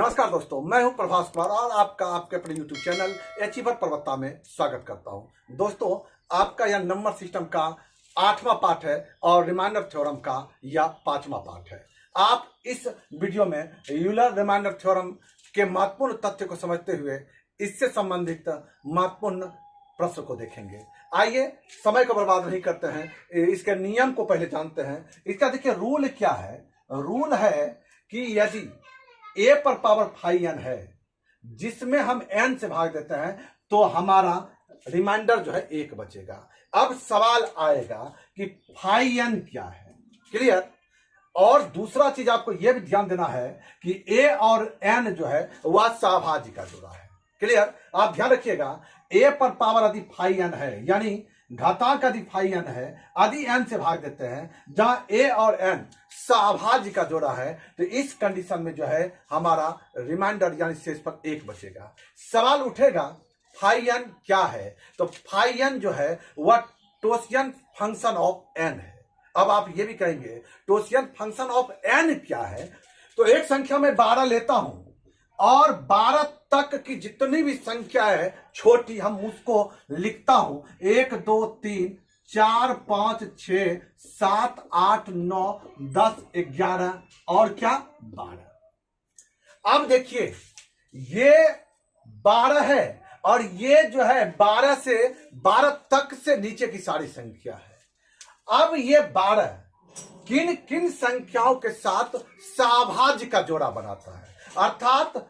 नमस्कार दोस्तों, मैं हूं प्रभास कुमार और आपका आपके अपने YouTube चैनल अचीवर पर्वता में स्वागत करता हूं। दोस्तों, आपका यह नंबर सिस्टम का 8वां पार्ट है और रिमाइंडर थ्योरम का यह 5वां पार्ट है। आप इस वीडियो में यूलर रिमाइंडर थ्योरम के महत्वपूर्ण तथ्य को समझते हुए इससे संबंधित महत्वपूर्ण प्रश्न को देखेंगे। आइए समय को बर्बाद नहीं करते हैं, इसके नियम को पहले जानते हैं। इसका देखिए रूल क्या है। रूल है कि यदि a पर पावर फाई n है जिसमें हम n से भाग देते हैं तो हमारा रिमाइंडर जो है 1 बचेगा। अब सवाल आएगा कि फाई n क्या है। क्लियर। और दूसरा चीज आपको यह भी ध्यान देना है कि a और n जो है वह सहभाज्य का जोड़ा है। क्लियर। आप ध्यान रखिएगा, a पर पावर यदि फाई n है यानी घातांक यदि फाई n है, यदि n से भाग देते हैं जहां a और n सहभाज्य का जोड़ा है तो इस कंडीशन में जो है हमारा रिमाइंडर यानी शेष पर 1 बचेगा। सवाल उठेगा फाई n क्या है, तो फाई n जो है वह टोसियन फंक्शन ऑफ n है। अब आप ये भी कहेंगे टोसियन फंक्शन ऑफ n क्या है, तो एक संख्या में 12 लेता हूं और 12 तक की जितनी भी संख्या है छोटी हम उसको लिखता हूं 1 2 3 4 5 6 7 8 9 10 11 और क्या 12। अब देखिए ये 12 है और ये जो है 12 से 12 तक से नीचे की सारी संख्या है। अब ये 12 किन किन संख्याओं के साथ सहभाज्य का जोड़ा बनाता है, अर्थात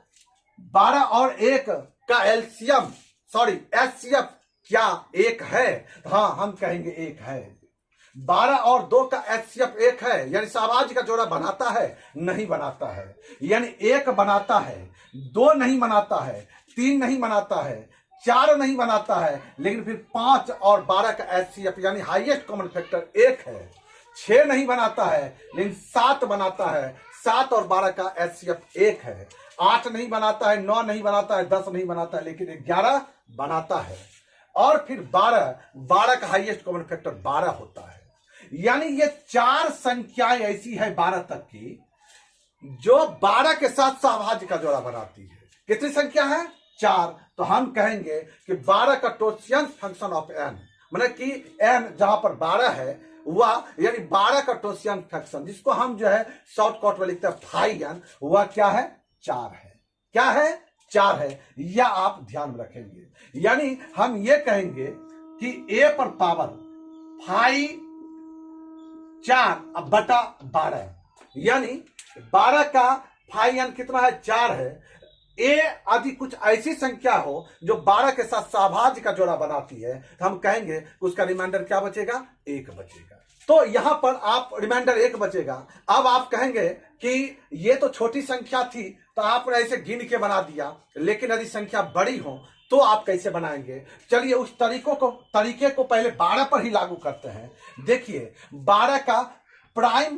12 और 1 का एलसीएम एचसीएफ क्या 1 है। हाँ, हम कहेंगे 1 है। 12 और 2 का एचसीएफ 1 है यानी सहभाज्य का जोड़ा बनाता है, नहीं बनाता है। यानी 1 बनाता है, 2 नहीं बनाता है, 3 नहीं बनाता है, 4 नहीं बनाता है, लेकिन फिर 5 और 12 का एचसीएफ यानी हाईएस्ट कॉमन फैक्टर 1 है। 6 नहीं बनाता है लेकिन 7 बनाता है, 7 और 12 का एचसीएफ 1 है। 8 नहीं बनाता है, 9 नहीं बनाता है, 10 नहीं बनाता है, लेकिन 11 बनाता है। और फिर 12 का हाईएस्ट कॉमन फैक्टर 12 होता है। यानी ये 4 संख्याएं ऐसी है 12 तक की जो 12 के साथ सहभाज्य का जोड़ा बनाती है। कितनी संख्या है? 4। तो हम कहेंगे कि 12 का टोसियन फंक्शन ऑफ n, मतलब कि n जहां पर 12 है वह यानी 12 का टोसियन फंक्शन जिसको हम जो है शॉर्टकट में लिखते हैं फाई n, वह क्या है? 4 है। क्या है? 4 है। यह आप ध्यान में रखेंगे। यानी हम ये कहेंगे कि a पर पावर फाई 4 बटा 12 यानी 12 का फाई n कितना है? 4 है। a यदि कुछ ऐसी संख्या हो जो 12 के साथ सहभाज्य का जोड़ा बनाती है तो हम कहेंगे उसका रिमाइंडर क्या बचेगा? 1 बचेगा। तो यहां पर आप रिमाइंडर 1 बचेगा। अब आप कहेंगे कि ये तो छोटी संख्या थी तो आपने ऐसे गिन के बना दिया, लेकिन यदि संख्या बड़ी हो तो आप कैसे बनाएंगे? चलिए उस तरीके को पहले 12 पर ही लागू करते हैं। देखिए 12 का प्राइम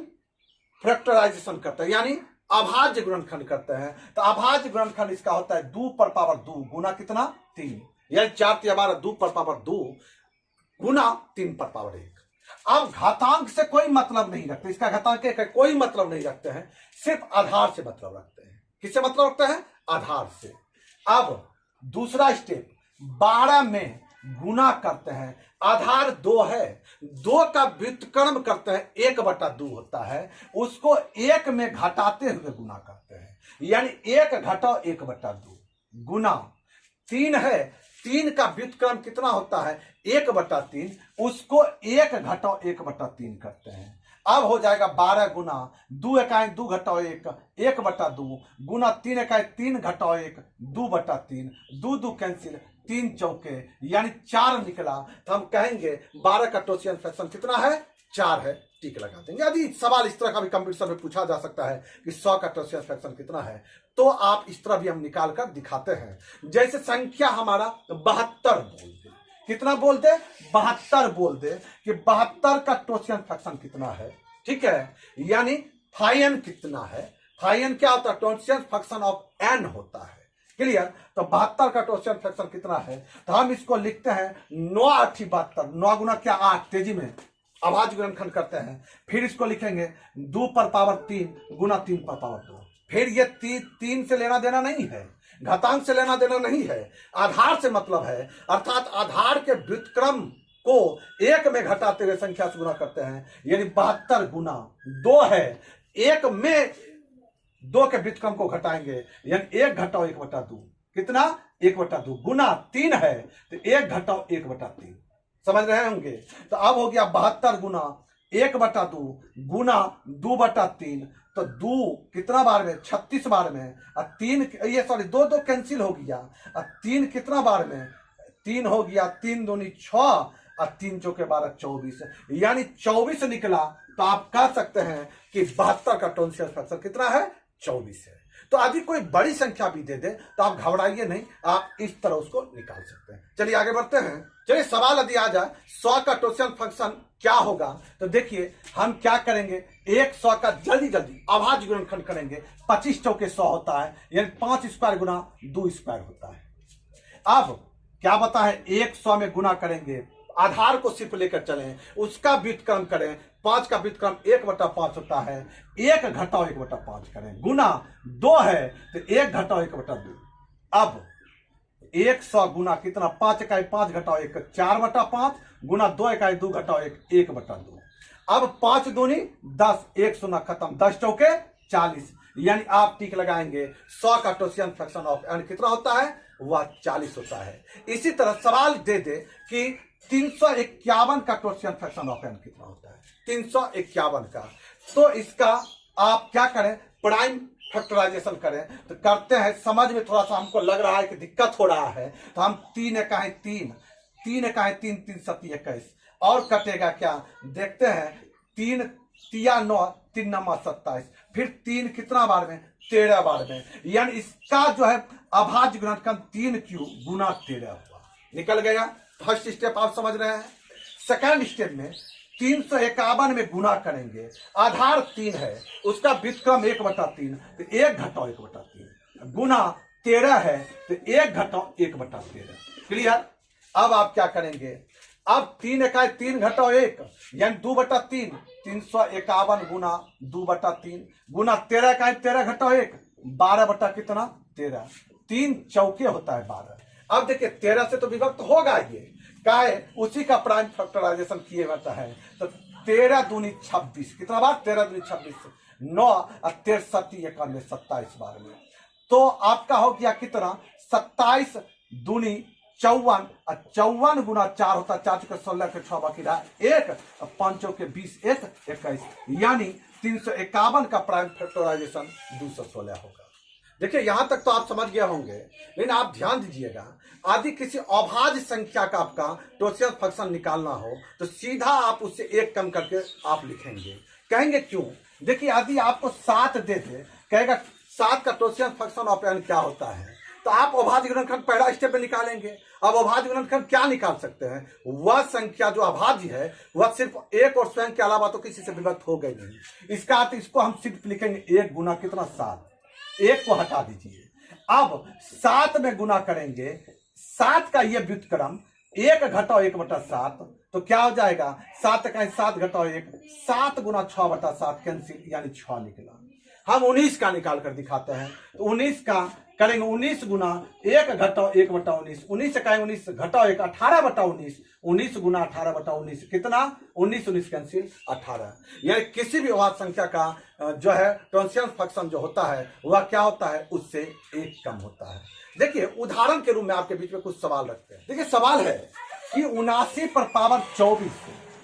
फैक्टराइजेशन करते हैं यानी अभाज्य गुणनखंड करते हैं। तो अभाज्य गुणनखंड इसका होता है 2 पर पावर 2 गुना कितना? 3, यानी 4 हमारा 2 पर पावर 2 गुना 3 पर पावर 1। अब घातांक से कोई मतलब नहीं रखते, इसका घातांक का कोई मतलब नहीं रखते हैं, सिर्फ आधार से मतलब रखते हैं। किससे मतलब रखते हैं? आधार से। अब दूसरा स्टेप 12 में गुना करते हैं। आधार 2 है, 2 का व्युत्क्रम करते हैं, 1/2 होता है, उसको 1 में घटाते हुए गुना करते हैं यानी 1 घटाओ 1/2 गुना 3 है, 3 का व्युत्क्रम कितना होता है? 1/3, उसको 1 घटाओ 1/3 करते हैं। अब हो जाएगा 12 गुना 2 इकाई 2 घटाओ 1 1/2 गुना 3 इकाई 3 घटाओ 1 2/3, 2 कैंसिल, 3 चौके यानी 4 निकला। तो हम कहेंगे 12 का टोसियन फ्रैक्शन कितना है? 4 है। टिक लगा देंगे। यदि सवाल इस तरह का भी कंपटीशन में पूछा जा सकता है कि 100 का टोसियन फ्रैक्शन कितना है, तो आप इस तरह भी हम निकाल कर दिखाते हैं। जैसे संख्या हमारा 72 बोल दे, कितना बोल दे? 72 बोल दे कि 72 का टोसियन फ्रैक्शन कितना है। ठीक है, यानी फाई n कितना है? फाई n क्या होता है? टोसियन फंक्शन ऑफ n होता है। क्लियर। तो 72 का टोसियन फ्रैक्शन कितना है? तो हम इसको लिखते हैं 9 8 72, 9 गुना क्या 8, तेजी में अभाज्य गुणनखंड करते हैं। फिर इसको लिखेंगे 2 पर पावर 3 गुना 3 पर पावर 2, फिर ये तीन से लेना देना नहीं है, घातांक से लेना देना नहीं है, आधार से मतलब है। अर्थात आधार के व्युत्क्रम को एक में घटाते हुए संख्या से गुना करते हैं, यानी 72 गुना 2 है, एक में 2 के व्युत्क्रम को घटाएंगे, यानी 1 घटाओ 1/2 कितना 1/2 गुना 3 है तो 1 घटाओ 1/3, समझ रहे होंगे। तो अब हो गया 72 गुना 1/2 गुना 2/3, तो 2 कितना बार में 36 बार में, और 3 ये सॉरी 2 कैंसिल हो गया, और 3 कितना बार में 3 हो गया, 3 दूनी 6 और 3 चौके 12 24, यानी 24 निकला। तो आप कह सकते हैं कि 72 का टोंसियल फ्रैक्शन कितना है 24 है। तो यदि कोई बड़ी संख्या भी दे दे तो आप घबराइए नहीं, आप इस तरह उसको निकाल सकते हैं। चलिए आगे बढ़ते हैं। चलिए सवाल यदि आ जाए 100 का टोंसियल फंक्शन क्या होगा, तो देखिए हम क्या करेंगे, 100 का जल्दी अभाज्य गुणनखंड करेंगे। 25 चौके 100 होता है, यानी 5 स्क्वायर गुना 2 स्क्वायर होता है। अब क्या बता है 100 में गुना करेंगे, आधार को सिर्फ लेकर चलें, उसका व्युत्क्रम करें, 5 का व्युत्क्रम 1/5 होता है, 1 घटाओ 1/5 करें, गुना 2 है तो 1 घटाओ 1/2। अब 100 गुना कितना 5 इकाई 5 घटाओ 1 4/5 गुना 2 इकाई 2 घटाओ 1 1/2। अब 5 दूनी 10, 1 शून्य खत्म, 10 चौके 40, यानी आप टिक लगाएंगे 100 का टोंसियल फ्रैक्शन ऑफ एन कितना होता है, वह 40 होता है। इसी तरह सवाल दे दे कि 351 का टोंसियल फ्रैक्शन ऑफ एन कितना होता है, 351 का, तो इसका आप क्या करें, प्राइम फैक्टराइजेशन करें। तो करते हैं, समझ में थोड़ा सा हमको लग रहा है कि दिक्कत हो रहा है, तो हम 3 इकाई 3 3 इकाई 3 3 7 21 और कटेगा क्या, देखते हैं, 3 तिया 9 3 9 27, फिर 3 कितना बार में 13 बार में, यानी इसका जो है अभाज्य गुणनखंड 3 क्यूब गुना 13 हुआ, निकल गया। फर्स्ट स्टेप आप समझ रहे हैं। सेकंड स्टेप में 351 में गुना करेंगे, आधार 3 है, उसका व्युत्क्रम 1/3, तो 1 घटाओ 1/3 गुना 13 है तो 1 घटाओ 1/13, क्लियर। अब आप क्या करेंगे, अब 3 इकाई 3 घटाओ 1 यानी 2/3, 351 गुना 2/3 गुना 13 इकाई 13 घटाओ 1 12 कितना 13, 3 चौके होता है 12। अब देखिए 13 से तो विभक्त होगा ये, का है उसी का प्राइम फैक्टराइजेशन किए जाता है, तो 13 दूनी 26 कितना बार 13 दूनी 26 9 और 13 7 91 27 बार में, तो आपका हो गया कितना 27 दूनी 54 और 54 गुना 4 होता है, 4 चौके 16 के 6 बाकी रहा 1 और 5 चौके 20 1 21, यानी 351 का प्राइम फैक्टराइजेशन 216 होगा। देखिए यहां तक तो आप समझ गए होंगे, लेकिन आप ध्यान दीजिएगा, यदि किसी अभाज्य संख्या का आपका टोंसियल फंक्शन निकालना हो तो सीधा आप उससे 1 कम करके आप लिखेंगे, कहेंगे क्यों। देखिए यदि आपको 7 दे दे, कहेगा 7 का टोंसियल फंक्शन ऑफ एन क्या होता है, तो आप अभाज्य गुणनखंड पहला स्टेप में निकालेंगे। अब अभाज्य गुणनखंड क्या निकाल सकते हैं, वह संख्या जो अभाज्य है वह सिर्फ 1 और स्वयं के अलावा तो किसी से विभक्त हो गई नहीं। इसका अर्थ इसको हम सिर्फ लिखेंगे 1 गुना कितना 7, 1 को हटा दीजिए। अब 7 में गुना करेंगे, 7 का ये व्युत्क्रम 1 घटाओ 1/7, तो क्या हो जाएगा 7 का 7 घटाओ 1 7 गुना 6/7 कैंसिल, यानी 6 निकला। हम 19 का निकाल कर दिखाते हैं, तो 19 का करेंगे 19 गुना 1 घटाओ 1/19, 19 का 19 घटाओ 1 18/19, 19 गुना 18/19 कितना 19 19 कैंसिल 18, यानी किसी भी अभाज्य संख्या का जो है टोंसियल फंक्शन जो होता है वह क्या होता है, उससे 1 कम होता है। देखिए उदाहरण के रूप में आपके बीच में कुछ सवाल रखते हैं। देखिए सवाल है कि 79/24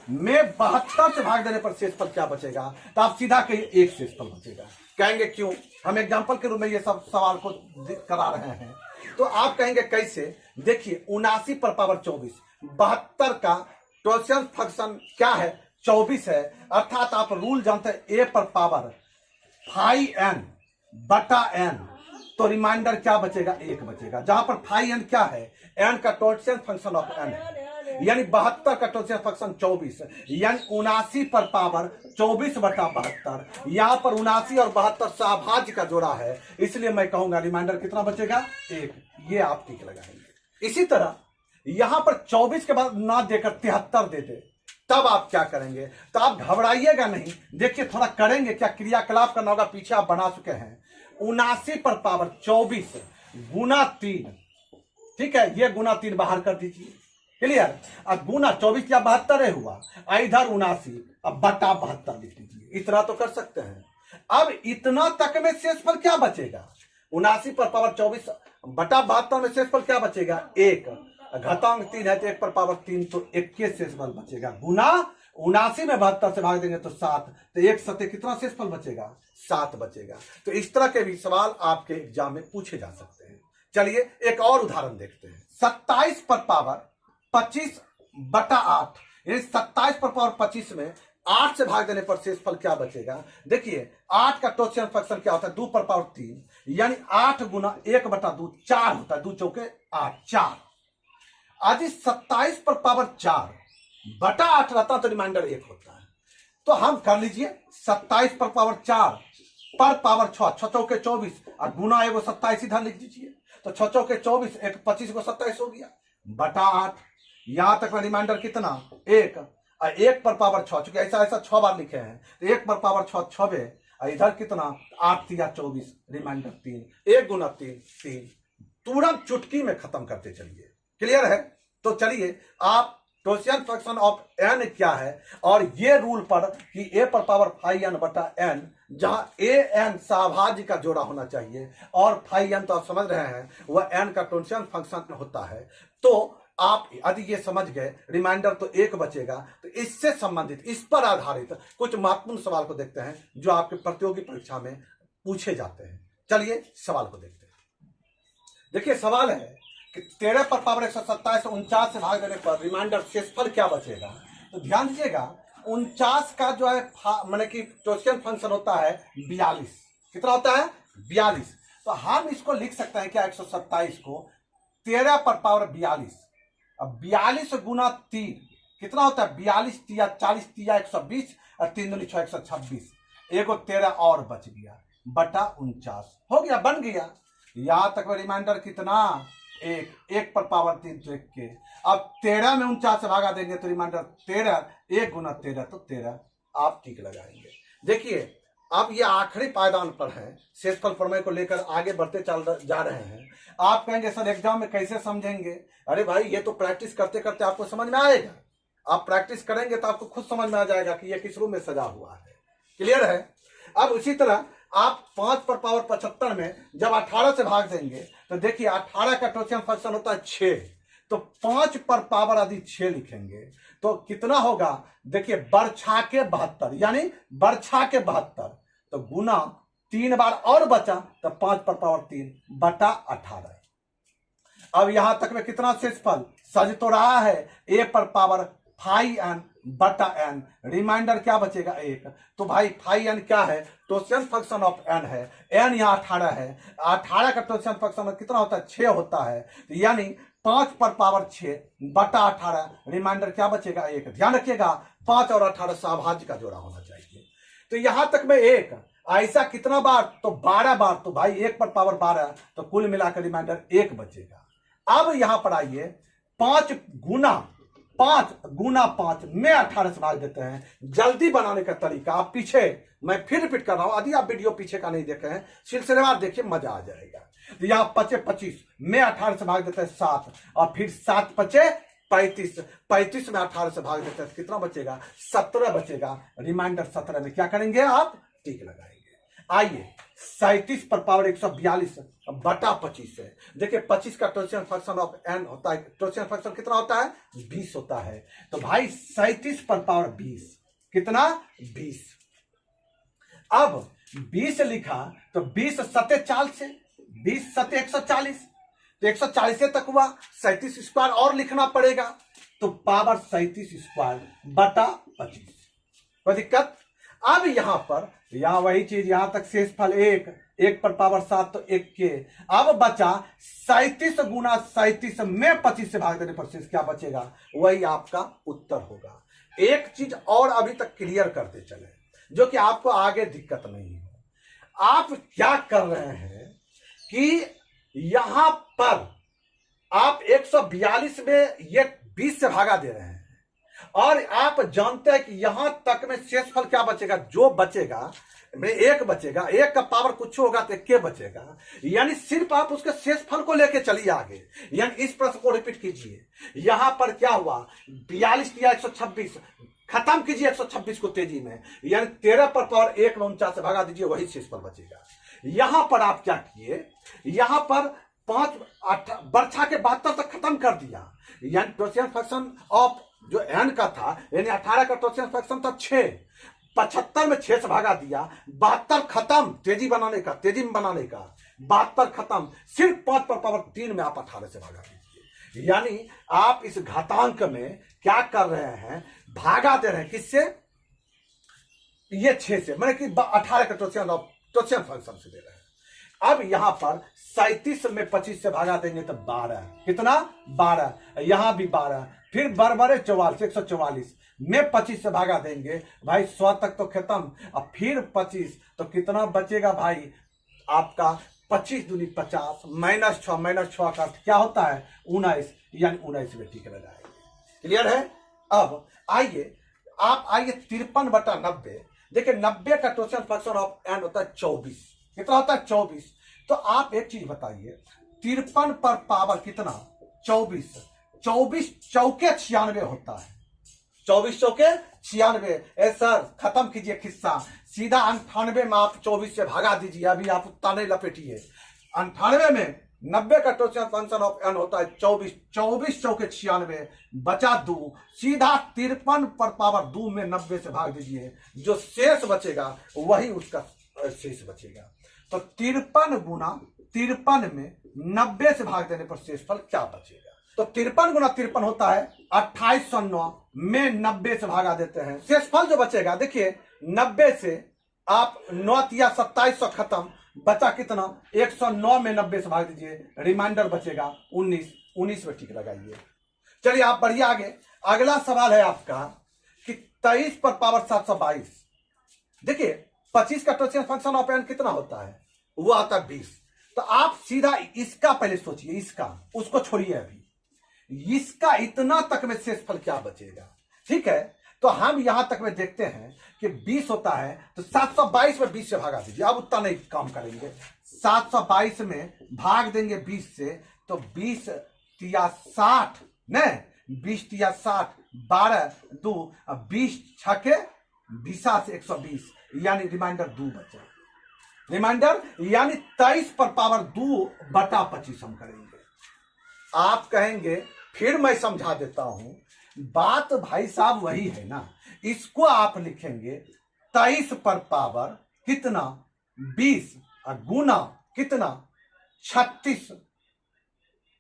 में 72 से भाग देने पर शेषफल क्या बचेगा, तो आप सीधा कहिए 1 शेषफल बचेगा। कहेंगे क्यों, हम एग्जाम्पल के रूप में ये सब सवाल को करा रहे हैं, तो आप कहेंगे कैसे। देखिए 79/24 72 का टोंसियल फंक्शन क्या है 24 है, अर्थात आप रूल जानते हैं a पर पावर 5n/n, तो रिमाइंडर क्या बचेगा 1 बचेगा, जहां पर 5n क्या है n का टोंसियल फंक्शन ऑफ n है, यानी 72 का टोंसियल फंक्शन 24, यानी 79/24/72, यहाँ पर 79 और 72 सहभाज्य का जोड़ा है, इसलिए मैं कहूंगा रिमाइंडर कितना बचेगा 1, ये आप ठीक लगाएंगे। इसी तरह यहां पर 24 के बाद ना देकर 73 दे दे, तब आप क्या करेंगे, तो आप घबराइएगा नहीं। देखिए थोड़ा करेंगे क्या, क्रियाकलाप करना होगा, पीछे आप बना चुके हैं। 79 पर पावर 24 गुना 3, ठीक है, ये गुना 3 बाहर कर दीजिए, क्लियर। अब गुना 24 या 72 हुआ, इधर 79 अब बटा 72 लिख लीजिए, इतना तो कर सकते हैं। अब इतना तक में शेषफल क्या बचेगा, 79 पर पावर 24 बटा 72 में शेषफल क्या बचेगा, 1, घातांक 3 है तो 1 पर पावर 3, तो 1 के शेषफल बचेगा, गुना 79 में 72 से भाग देंगे तो 7, तो 1 सत्य कितना शेषफल बचेगा, 7 बचेगा। तो इस तरह के भी सवाल आपके एग्जाम में पूछे जा सकते हैं। चलिए एक और उदाहरण देखते हैं। 27 पर पावर 25 बटा 8, यानी 27 पर पावर 25 में 8 से भाग देने पर शेषफल क्या बचेगा। देखिए 8 का टोशियन फ्रैक्शन क्या होता है, 2 पर पावर 3, यानी 8 गुना 1 बटा 2 4 होता है, 2 चौके 8 4। आज 27 पर पावर 4 बटा 8 रहता तो रिमाइंडर 1 होता है। तो हम कर लीजिए 27 पर पावर 4 पर पावर 6, 6 चौके 24 और गुना एगो 27 इधर लिख दीजिए, तो 6 चौके 24, 1 25 को 27 हो गया, बटा 8। यहां तक रिमाइंडर कितना, 1, और 1 पर पावर 6, चूंकि ऐसा ऐसा 6 बार लिखे हैं तो 1 पर पावर 6 6, और इधर कितना 8 या 24, रिमाइंडर 3, 1 गुना 3 3, तुरंत चुटकी में खत्म करते चलिए, क्लियर है। तो चलिए आप टोशियन फ्रैक्शन ऑफ n क्या है, और ये रूल पर कि a पर पावर फाई n बटा n, जहां a n सहभाज्य का जोड़ा होना चाहिए और फाई n तो आप समझ रहे हैं वह n का टोशियन फंक्शन होता है। तो आप यदि ये समझ गए रिमाइंडर तो 1 बचेगा। तो इससे संबंधित इस पर आधारित कुछ महत्वपूर्ण सवाल को देखते हैं जो आपके प्रतियोगी परीक्षा में पूछे जाते हैं। चलिए सवाल को देखते हैं। देखिए सवाल है कि 13 पर पावर 127 49 से भाग देने पर रिमाइंडर शेषफल क्या बचेगा। तो ध्यान दीजिएगा 49 का जो है माने कि टोशियन फंक्शन होता है 42, कितना होता है 42। तो हम इसको लिख सकते हैं क्या 127 को 13 पर पावर 42, अब 42 गुना 3 कितना होता है 42 तिया 40 तिया 120 और 3 दूनी 6 126, एगो 13 और बच गया बटा 49 हो गया, बन गया। यहां तक में रिमाइंडर कितना 1 पर पावर 3 तो 1 के, अब 13 में 49 से भागा देंगे तो रिमाइंडर 13, 1 गुना 13 तो 13, आप ठीक लगाएंगे। देखिए अब ये आखिरी पायदान पर है, शेषफल प्रमेय को लेकर आगे बढ़ते जा रहे हैं। आप कहेंगे सर एग्जाम में कैसे समझेंगे, अरे भाई ये तो प्रैक्टिस करते करते आपको समझ में आएगा, आप प्रैक्टिस करेंगे तो आपको खुद समझ में आ जाएगा कि ये किस रूप में सजा हुआ है, क्लियर है। अब उसी तरह आप 5 पर पावर 75 में जब 18 से भाग देंगे तो देखिए 18 का टोशियन फंक्शन होता है 6, तो 5 पर पावर यदि 6 लिखेंगे तो कितना होगा, देखिए बरछा के 72, यानी बरछा के 72, तो गुना 3 बार और बचा तो 5 पर पावर 3 बटा 18। अब यहां तक में कितना शेषफल सज तो रहा है, a पर पावर फाई n बटा n, रिमाइंडर क्या बचेगा 1। तो भाई फाई n क्या है, टोशियन फंक्शन ऑफ n है, n यहाँ 18 है, 18 का टोशियन फंक्शन कितना होता है 6 होता है, तो यानी 5 पर पावर 6 बटा 18, रिमाइंडर क्या बचेगा 1। ध्यान रखिएगा 5 और 18 सहभाज्य का जोड़ा होना चाहिए। तो यहां तक में 1 ऐसा कितना बार, तो 12 बार, तो भाई 1 पर पावर 12, तो कुल मिलाकर रिमाइंडर 1 बचेगा। अब यहां पर आइए 5 गुना 5 में 18 से भाग देते हैं। जल्दी बनाने का तरीका आप पीछे मैं फिर रिपीट कर रहा हूं, यदि आप वीडियो पीछे का नहीं देखे हैं सिलसिलेवार देखिए मजा आ जाएगा। तो यहाँ 25 में 18 से भाग देते हैं 7, और फिर 7 पचे 35, 35 में 18 से भाग देते हैं कितना बचेगा 17 बचेगा, रिमाइंडर 17 में क्या करेंगे आप टिक लगाएंगे। आइए 37 पर पावर 142 बटा 25 है। देखिए 25 का टोशियन फंक्शन ऑफ n होता है, टोशियन फंक्शन कितना होता है 20 होता है, तो भाई 37 पर पावर 20 कितना 20। अब 20 लिखा तो 20 सत्य 40 से 20 सत्य 140, तो 140 तक हुआ, 37 स्क्वायर और लिखना पड़ेगा, तो पावर 37 स्क्वायर बटा 25, कोई दिक्कत। अब यहां पर यहां वही चीज, यहां तक शेषफल 1 पर पावर 7 तो 1 के, अब बचा 37 गुना 37 में 25 से भाग देने पर शेष क्या बचेगा, वही आपका उत्तर होगा। एक चीज और अभी तक क्लियर करते चले जो कि आपको आगे दिक्कत नहीं हो। आप क्या कर रहे हैं कि यहां पर आप 142 में ये 20 से भागा दे रहे हैं, और आप जानते हैं कि यहां तक में शेषफल क्या बचेगा, जो बचेगा में एक बचेगा, एक का पावर कुछ होगा तो एक के बचेगा, यानी सिर्फ आप उसके शेषफल को लेके चलिए आगे। यानी इस प्रश्न को रिपीट कीजिए, यहां पर क्या हुआ 42 दिया 126, खत्म कीजिए 126 को तेजी में, यानी 13 पर पावर 1 में 49 से भगा दीजिए, वही शेषफल बचेगा। यहां पर आप क्या किए, यहां पर 5 बर्छा के 72 तक खत्म कर दिया, यानी टोसियन फंक्शन ऑफ जो एन का था, यानी 18 का टोसियन फंक्शन था 6, 75 में 6 से भागा दिया, 72 खत्म, तेजी बनाने का, तेजी में बनाने का, 72 खत्म, सिर्फ 5 पर पावर 3 में आप 18 से भागा दीजिए। यानी आप इस घातांक में क्या कर रहे हैं, भागा दे रहे हैं किससे, ये 6 से, मैंने कि 18 का टोसियन फंक्शन से दे रहे हैं। अब यहां पर 37 में 25 से भागा देंगे तो 12, कितना 12, यहां भी 12, फिर बरबरे 44 144 में 25 से भागा देंगे भाई 100 तक तो खत्म, अब फिर 25 तो कितना बचेगा भाई आपका 25 दूनी 50 -6 का क्या होता है 19, यानी 19 में टिक लगाएंगे। क्लियर है। अब आइए आप आइए 53/90, देखिए 90 का टोसियन फंक्शन ऑफ एन होता है 24, कितना होता है 24। तो आप एक चीज बताइए, 53 पर पावर कितना 24, 24 चौके 96 होता है, 24 चौके 96। सर खत्म कीजिए खिस्सा, सीधा 98 में आप 24 से भागा दीजिए, अभी आप उतना नहीं लपेटिए। 98 में 90 का टोसियन फंक्शन ऑफ एन होता है 24, 24 चौके 96 बचा 2, सीधा 53 पर पावर 2 में 90 से भाग दीजिए, जो शेष बचेगा वही उसका शेष बचेगा। तो 53 गुना 53 में 90 से भाग देने पर शेषफल क्या बचेगा, तो 53 गुना 53 होता है 2809 में 90 से भागा देते हैं, शेषफल जो बचेगा देखिए 90 से आप 9 या 2700 खत्म, बचा कितना 109 में 90 से भाग दीजिए, रिमाइंडर बचेगा 19 में टिक लगाइए। चलिए आप बढ़िए आगे, अगला सवाल है आपका कि 23 पर पावर 722, देखिए 25 का टोसियन फंक्शन ऑफ एन कितना होता है, वो आता है 20। तो आप सीधा इसका पहले सोचिए, इसका उसको छोड़िए, अभी इसका इतना तक में शेषफल क्या बचेगा, ठीक है। तो हम यहां तक में देखते हैं कि 20 होता है, तो 722 में 20 से भागा दीजिए, अब उतना नहीं काम करेंगे, 722 में भाग देंगे 20 से, तो 20 तिया 60 न 20 तिया 60, 12 2 20 छके 20 से 120, यानी रिमाइंडर 2 बचा, रिमाइंडर यानी 23 पर पावर 2/25 हम करेंगे। आप कहेंगे फिर मैं समझा देता हूं, बात भाई साहब वही है ना, इसको आप लिखेंगे 23 पर पावर कितना 20 गुना कितना 36,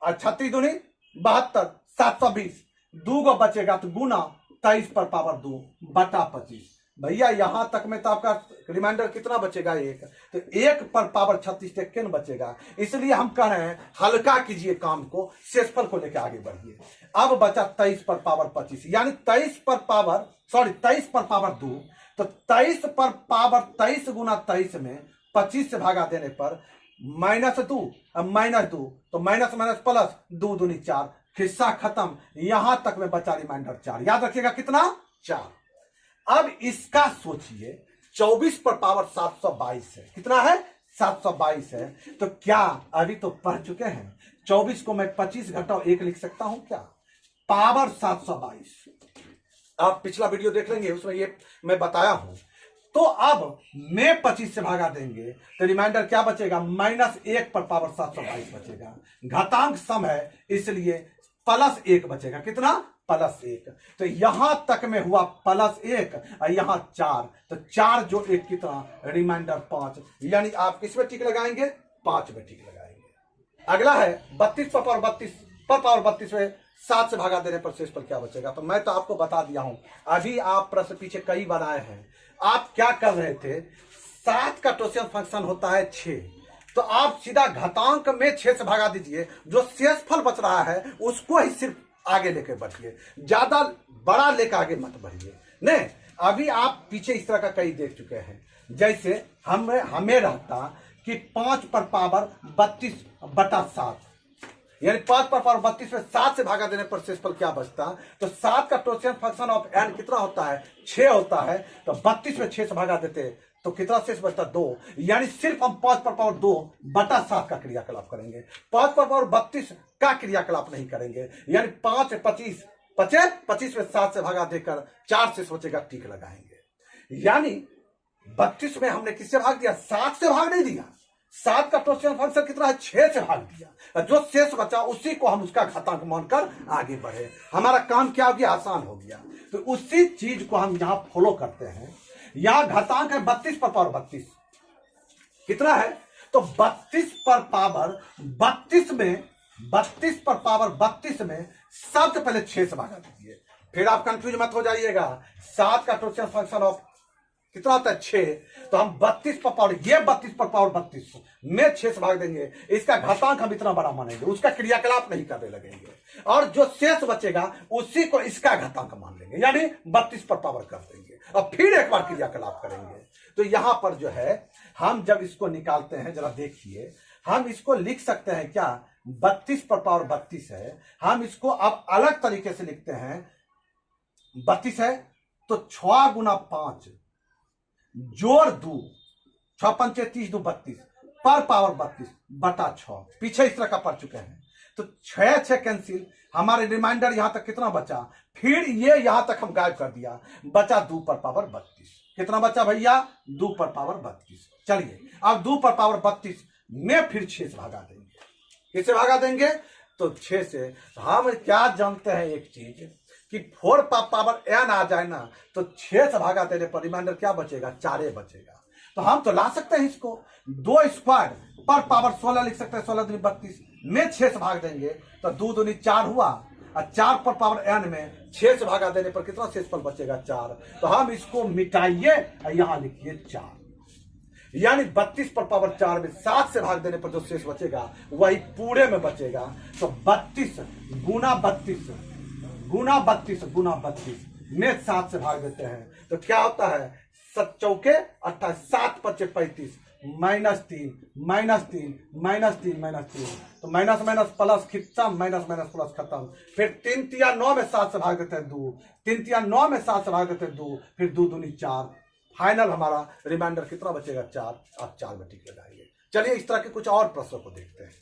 और 36 दूनी 72, 720, 2 को बचेगा तो गुना 23 पर पावर 2/25। भैया यहां तक में तो आपका रिमाइंडर कितना बचेगा 1, तो 1 पर पावर 36 सेकेंड बचेगा, इसलिए हम कह रहे हैं हल्का कीजिए काम को, शेषफल को लेकर आगे बढ़िए। अब बचा 23 पर पावर 25, यानी 23 पर पावर 2, तो 23 पर पावर 23 गुना 23 में 25 से भागा देने पर -2 तो माइनस प्लस 2 दूनी 4, हिस्सा खत्म, यहां तक में बचा रिमाइंडर 4, याद रखिएगा कितना 4। अब इसका सोचिए 24 पर पावर 722 है, कितना है 722 है, तो क्या अभी तो पढ़ चुके हैं 24 को मैं 25 घटाओ 1 लिख सकता हूं क्या, पावर 722, आप पिछला वीडियो देख लेंगे उसमें ये मैं बताया हूं। तो अब मैं 25 से भागा देंगे तो रिमाइंडर क्या बचेगा -1 पर पावर 722 बचेगा, घातांक सम है इसलिए +1 बचेगा, कितना +1, तो यहां तक में हुआ +1 और यहां 4, तो 4 जो 1 कितना रिमाइंडर 5, यानी आप किस में टिक लगाएंगे 5 में टिक लगाएंगे। अगला है 32 पर पावर 32 में 7 से भागा देने पर शेषफल क्या बचेगा, तो मैं तो आपको बता दिया हूं, अभी आप प्रश्न पीछे कई बनाए हैं। आप क्या कर रहे थे, 7 का टोसियन फंक्शन होता है 6, तो आप सीधा घातांक में 6 से भागा दीजिए, जो शेषफल बच रहा है उसको ही सिर्फ आगे लेके बढ़िए, ज्यादा बड़ा लेकर आगे मत बढ़िए। नहीं, अभी आप पीछे इस तरह का कई देख चुके हैं, जैसे हमें रहता कि 5 पर पावर 32/7, यानी 5 पर पावर 32 में 7 से भागा देने पर शेषफल क्या बचता? तो 7 का टोशियन फंक्शन ऑफ n कितना होता है? 6 होता है। तो 32 में 6 से भागा देते तो कितना शेष बचता? 2। यानी सिर्फ हम 5 पर पावर 2 बटा 7 का क्रियाकलाप करेंगे, 5 पर पावर 32 का क्रियाकलाप नहीं करेंगे। यानी 5 25 25 में 7 से भागा देकर 4 से बचेगा, टिक लगाएंगे। यानी 32 में हमने किससे भाग दिया? 7 से भाग नहीं दिया। 7 का टोशियन फंक्शन कितना है? 6 से भाग दिया। जो शेष बचा उसी को हम उसका घातांक मानकर आगे बढ़े। हमारा काम क्या हो गया? आसान हो गया। तो उसी चीज को हम यहां फॉलो करते हैं। यहां घातांक है 32 पर पावर 32 कितना है? तो 32 पर पावर 32 में 32 पर पावर 32 में सबसे पहले 6 से भागा दीजिए। फिर आप कंफ्यूज मत हो जाइएगा। 7 का टोशियन फंक्शन ऑफ कितना होता है? 6। तो हम 32 पर पावर, ये 32 पर पावर 32 में 6 से भाग देंगे। इसका घातांक हम इतना बड़ा मानेंगे, उसका क्रियाकलाप नहीं करने लगेंगे, और जो शेष बचेगा उसी को इसका घातांक मान लेंगे, यानी 32 पर पावर कर देंगे और फिर एक बार क्रियाकलाप करेंगे। तो यहां पर जो है हम जब इसको निकालते हैं, जरा देखिए, हम इसको लिख सकते हैं क्या? 32 पर पावर 32 है, हम इसको अब अलग तरीके से लिखते हैं। 32 है तो 6 गुना 5 जोड़ 2, 6 पंचे 30, 2 32 पर पावर 32 बटा 6। पीछे इस तरह का पढ़ चुके हैं। तो 6 कैंसिल, हमारे रिमाइंडर यहां तक कितना बचा? फिर ये यहां तक हम गायब कर दिया, बचा 2 पर पावर 32। कितना बचा भैया? 2 पर पावर 32। चलिए अब 2 पर पावर 32 में फिर 6 से भागा देंगे। किससे भागा देंगे? तो 6 से। हम क्या जानते हैं एक चीज कि 4 पावर n आ जाए ना, तो 6 से भागा देने पर रिमाइंडर क्या बचेगा? 4 बचेगा। तो हम तो ला सकते हैं इसको 2 स्क्वायर पर पावर 16 लिख सकते हैं। 16 दूनी 32 में 6 से भाग देंगे तो 2 दूनी 4 हुआ, और 4 पर पावर n में 6 से भागा देने पर कितना शेषफल बचेगा? 4। तो हम इसको मिटाइए और यहां लिखिए 4। यानी 32 पर पावर 4 में 7 से भाग देने पर जो शेष बचेगा वही पूरे में बचेगा। तो 32 गुना 32 गुना 32 गुना 32 में 7 से भाग देते हैं तो क्या होता है? 7 चौके 28, 7 पचे 35, -3 -3 -3 -3, तो माइनस माइनस प्लस खिंचा, माइनस माइनस प्लस खत्म। फिर 3 तिया 9 में 7 से भाग देते हैं 2, 3 तिया 9 में 7 से भाग देते हैं 2, फिर 2 दूनी 4। फाइनल हमारा रिमाइंडर कितना बचेगा? 4। आप 4 में टिक लगाएंगे। चलिए इस तरह के कुछ और प्रश्नों को देखते हैं।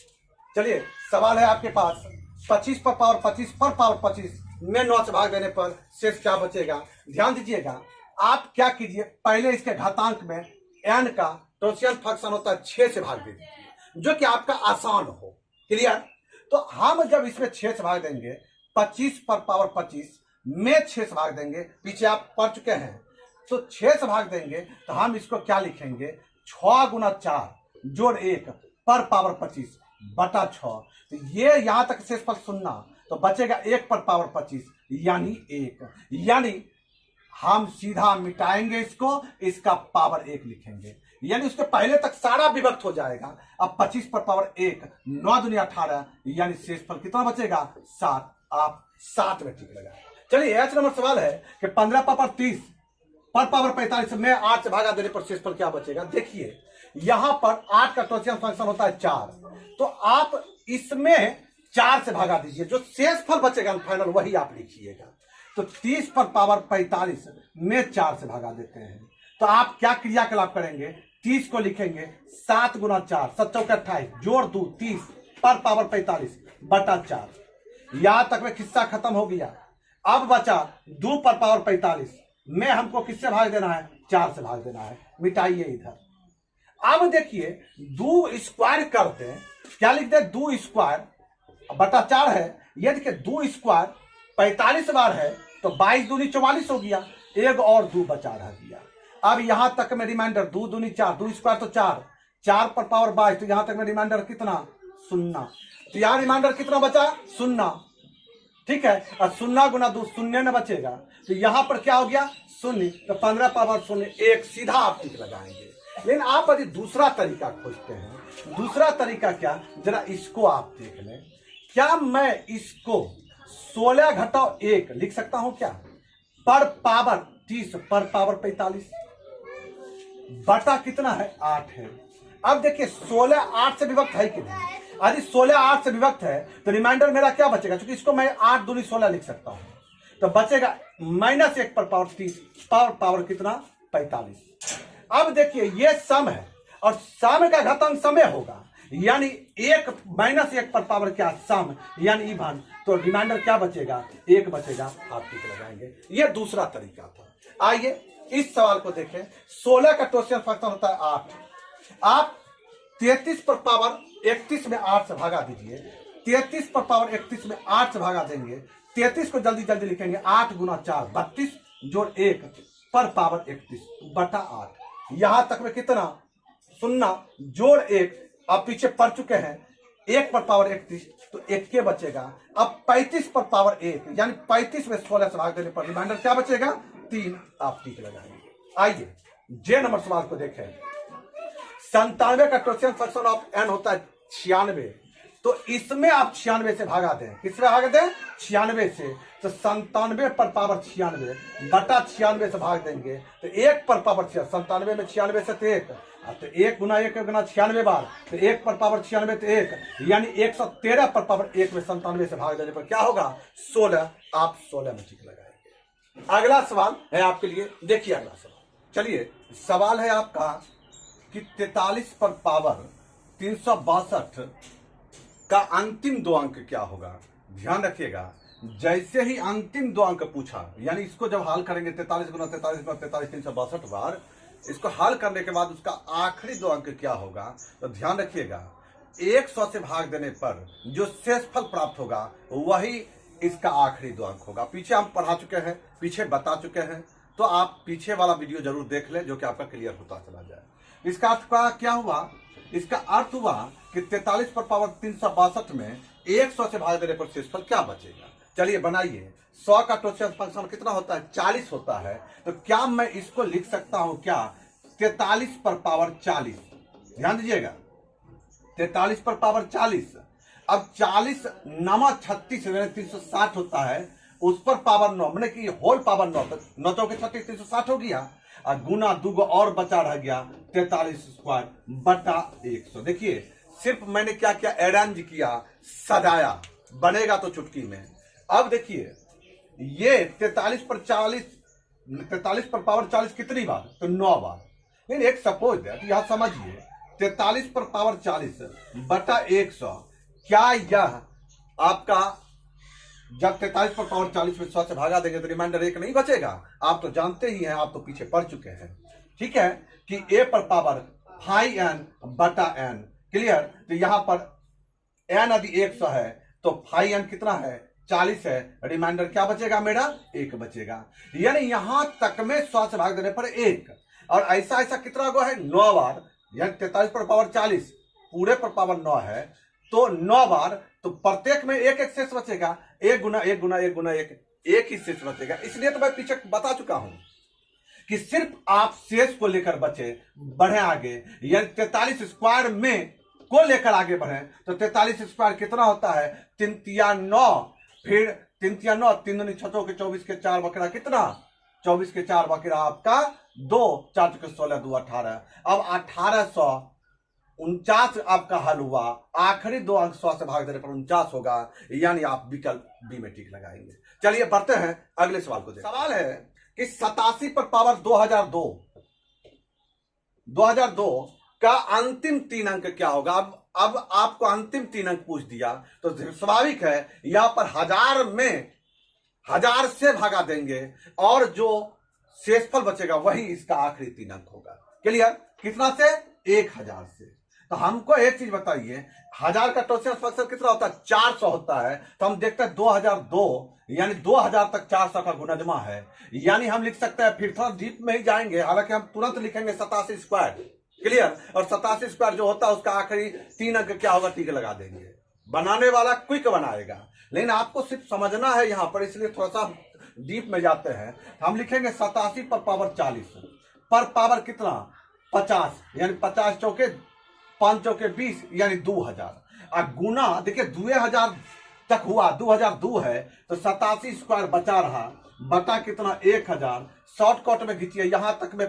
चलिए सवाल है आपके पास, 25 पर पावर 25 पर पावर 25 में 9 से भाग देने पर शेष क्या बचेगा? ध्यान दीजिएगा, आप क्या कीजिए, पहले इसके घातांक में n का टोशियन फंक्शन होता है 6 से भाग दे दीजिए, जो कि आपका आसान हो। क्लियर? तो हम जब इसमें 6 से भाग देंगे, 25 पर पावर 25 में 6 से भाग देंगे, पीछे आप पढ़ चुके हैं, तो 6 से भाग देंगे तो हम इसको क्या लिखेंगे? 6 गुना 4 जोड़ 1 पर पावर 25 बटा 6। तो ये यहां तक शेषफल सुनना, तो बचेगा 1 पर पावर 25 यानी 1। यानी हम सीधा मिटाएंगे इसको, इसका पावर 1 लिखेंगे, यानी उसके पहले तक सारा विभक्त हो जाएगा। अब 25 पर पावर 1, 9 दूनी 18, यानी शेषफल कितना बचेगा? 7। आप 7 में टिक लगाए। चलिए एच नंबर सवाल है कि 15 पर 30 पर पावर 45 में 8 से भागा देने पर शेषफल क्या बचेगा? देखिए यहां पर 8 का टोशियन फंक्शन होता है 4, तो आप इसमें 4 से भागा दीजिए, जो शेषफल बचेगा फाइनल वही आप लिखिएगा। तो 30 पर पावर 45 में 4 से भागा देते हैं, तो आप क्या क्रियाकलाप करेंगे? 30 को लिखेंगे 7 गुना 4, 7 चौके 28 जोड़ 2 30 पर पावर 45 बटा 4। यहां तक में किस्सा खत्म हो गया। अब बचा 2 पर पावर 45 में हमको किससे भाग देना है? 4 से भाग देना है। मिटाइए इधर। अब देखिए 2 स्क्वायर करते हैं, क्या लिखते हैं? 2 स्क्वायर बटा 4 है। ये देखिए 2 स्क्वायर 45 बार है तो 22 दूनी 44 हो गया, एक और 2 बचा रह गया। अब यहां तक में रिमाइंडर 2 दूनी 4, 2 स्क्वायर तो 4, 4 पर पावर 22, तो यहां तक में रिमाइंडर कितना? 0। तो यहां रिमाइंडर कितना बचा? 0। ठीक है, और 0 गुना 2 0 में बचेगा, तो यहां पर क्या हो गया? 0। तो 15 पावर 0 1, सीधा आप टिक लगाएंगे। लेकिन आप यदि दूसरा तरीका खोजते हैं, दूसरा तरीका क्या? जरा इसको आप देख लें। क्या मैं इसको 16 घटाओ 1 लिख सकता हूं क्या? पर पावर 30 पर पावर 45 बटा कितना है? 8 है। अब देखिए 16 8 से विभक्त है कि नहीं? यदि 16 8 से विभक्त है तो रिमाइंडर मेरा क्या बचेगा, क्योंकि इसको मैं 8 दूनी 16 लिख सकता हूं, तो बचेगा -1 पर पावर 30, पावर कितना 45। अब देखिए ये सम है और सम का घातांक समय होगा, यानी 1 -1 पर पावर क्या सम यानी इवन, तो रिमाइंडर क्या बचेगा 1 बचेगा, आप टिक लगाएंगे। ये दूसरा तरीका था। आइए इस सवाल को देखें। 16 का टोशियन फंक्शन होता है 8, आप 33 पर पावर 31 में 8 से भागा दीजिए, 33 पर पावर 31 में 8 से भागा देंगे, 33 को जल्दी जल्दी लिखेंगे, 8 गुना 4 32 जोड़ 1 पर पावर 31 बटा 8, यहां तक में कितना 0 जोड़ 1, अब पीछे पढ़ चुके हैं 1 पर पावर 31 तो 1 के बचेगा। अब 35 पर पावर 1 यानी 35 में 16 से भाग देने पर रिमाइंडर क्या बचेगा 3, आप टिक लगाएंगे। आइए जे नंबर सवाल को देखें। 97 का टोशियन फंक्शन ऑफ n होता है 96, तो इसमें आप 96 से भागा दें, किसमें भागा दें 96 से, तो 97 पर पावर 96 बटा 96 से भाग देंगे तो 1 पर पावर 97 में 96 से तो 1, तो 1 गुना 1 गुना 96 बार, तो 1 पर पावर 96 तो 1 यानी 113 पर पावर 1 में 97 से भाग देने पर क्या होगा 16, आप 16 में टिक लगाएंगे। अगला सवाल है आपके लिए, देखिए अगला सवाल। चलिए सवाल है आपका कि 43 पर पावर 362 का अंतिम 2 अंक क्या होगा। ध्यान रखिएगा, जैसे ही अंतिम 2 अंक पूछा, यानी इसको जब हल करेंगे 43 गुना 43 गुना 43 362 बार, इसको हल करने के बाद उसका आखिरी 2 अंक क्या होगा, तो ध्यान रखिएगा 100 से भाग देने पर जो शेषफल प्राप्त होगा वही इसका आखिरी 2 अंक होगा। पीछे हम पढ़ा चुके हैं, पीछे बता चुके हैं, तो आप पीछे वाला वीडियो जरूर देख लें जो कि आपका क्लियर होता चला जाए। इसका अर्थ का क्या हुआ, इसका अर्थ हुआ कि 43 पर पावर 362 में 100 से भाग देने पर शेषफल क्या बचेगा। चलिए बनाइए। 100 का टोशियन फंक्शन कितना होता है 40 होता है, तो क्या मैं इसको लिख सकता हूं क्या 43 पर पावर 40। ध्यान दीजिएगा 43 पर पावर 40, अब 40 नमा 36 360 होता है, उस पर पावर 9 मैंने कि होल पावर 9 चौके 36 360 हो गया, और गुना 2 और बचा रह गया 43 स्क्वायर बटा 100। देखिए सिर्फ मैंने क्या किया अरेंज किया, सजाया, बनेगा तो चुटकी में। अब देखिए ये 43 पर 40, 43 पर पावर 40 कितनी बार, तो 9 बार। लेकिन एक सपोज दैट यहां समझिए 43 पर पावर 40 बटा 100, क्या यह आपका जब 43 पर पावर 40 में 100 से भागा देंगे तो रिमाइंडर 1 नहीं बचेगा। आप तो जानते ही हैं, आप तो पीछे पढ़ चुके हैं, ठीक है, कि a पर पावर 5n बटा n, क्लियर। तो यहां पर n यदि 100 है तो 5n कितना है 40 है, रिमाइंडर क्या बचेगा मेरा 1 बचेगा। यानी यहां तक में 100 से भाग देने पर 1, और ऐसा ऐसा कितना गो है 9 बार, यानी 43 पर पावर 40 पूरे पर पावर 9 है तो 9 बार, तो प्रत्येक में 1 1 शेष बचेगा, 1 गुना 1 गुना 1 गुना 1 1 ही शेष बचेगा। इसलिए तो मैं पीछे बता चुका हूं कि सिर्फ आप शेष को लेकर बचे बढ़े आगे, यानी 43 स्क्वायर में को लेकर आगे बढ़े, तो 43 स्क्वायर कितना होता है 3 तिया 9, फिर 3 तिया 9, 3 दूनी 6 के 24 के 4 बकरा कितना 24 के 4 बकरा आपका 2, 4 के 16 2 18। अब 1849 आपका हल हुआ, आखिरी 2 अंक 100 से भाग देने पर 49 होगा, यानी आप विकल्प बी में टिक लगाएंगे। चलिए बढ़ते हैं अगले सवाल को। सवाल है कि 87 पर पावर 2002 का अंतिम 3 अंक क्या होगा। अब आपको अंतिम 3 अंक पूछ दिया तो स्वाभाविक है यहां पर 1000 में 1000 से भागा देंगे और जो शेषफल बचेगा वही इसका आखिरी 3 अंक होगा। क्लियर, कितना से 1000 से। तो हमको एक चीज बताइए 1000 का टोशियन फंक्शन कितना होता है 400 होता है, तो हम देखते हैं 2002 यानी 2000 तक 400 का गुणजमा है, यानी हम लिख सकते हैं, फिर थोड़ा डीप में ही जाएंगे, हालांकि हम तुरंत लिखेंगे 87 स्क्वायर। क्लियर, और 87 स्क्वायर जो होता है उसका आखिरी 3 अंक क्या होगा टिक लगा देंगे। बनाने वाला क्विक बनाएगा, लेकिन आपको सिर्फ समझना है यहां पर, इसलिए थोड़ा सा डीप में जाते हैं। हम लिखेंगे 87 पर पावर 40 पर पावर कितना 50, यानी 50 चौके 5 चौके 20 यानी 2000, और गुना देखिए 2000 तक हुआ 2002 है तो 87 स्क्वायर बचा रहा बटा कितना 1000, शॉर्टकट में खींचिए यहां तक में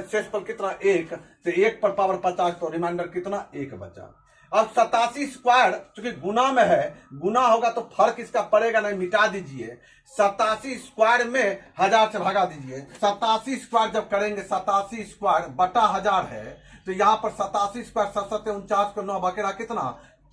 शेषफल कितना 1, तो 1 पर पावर 50 तो रिमाइंडर कितना 1 बचा। अब 87 स्क्वायर चूंकि गुना में है, गुना होगा तो फर्क इसका पड़ेगा नहीं, मिटा दीजिए। 87 स्क्वायर में 1000 से भगा दीजिए। 87 स्क्वायर जब करेंगे, 87 स्क्वायर बटा 1000 है, तो यहाँ पर 87 स्क्वायर 7 49 को 9 बकेरा कितना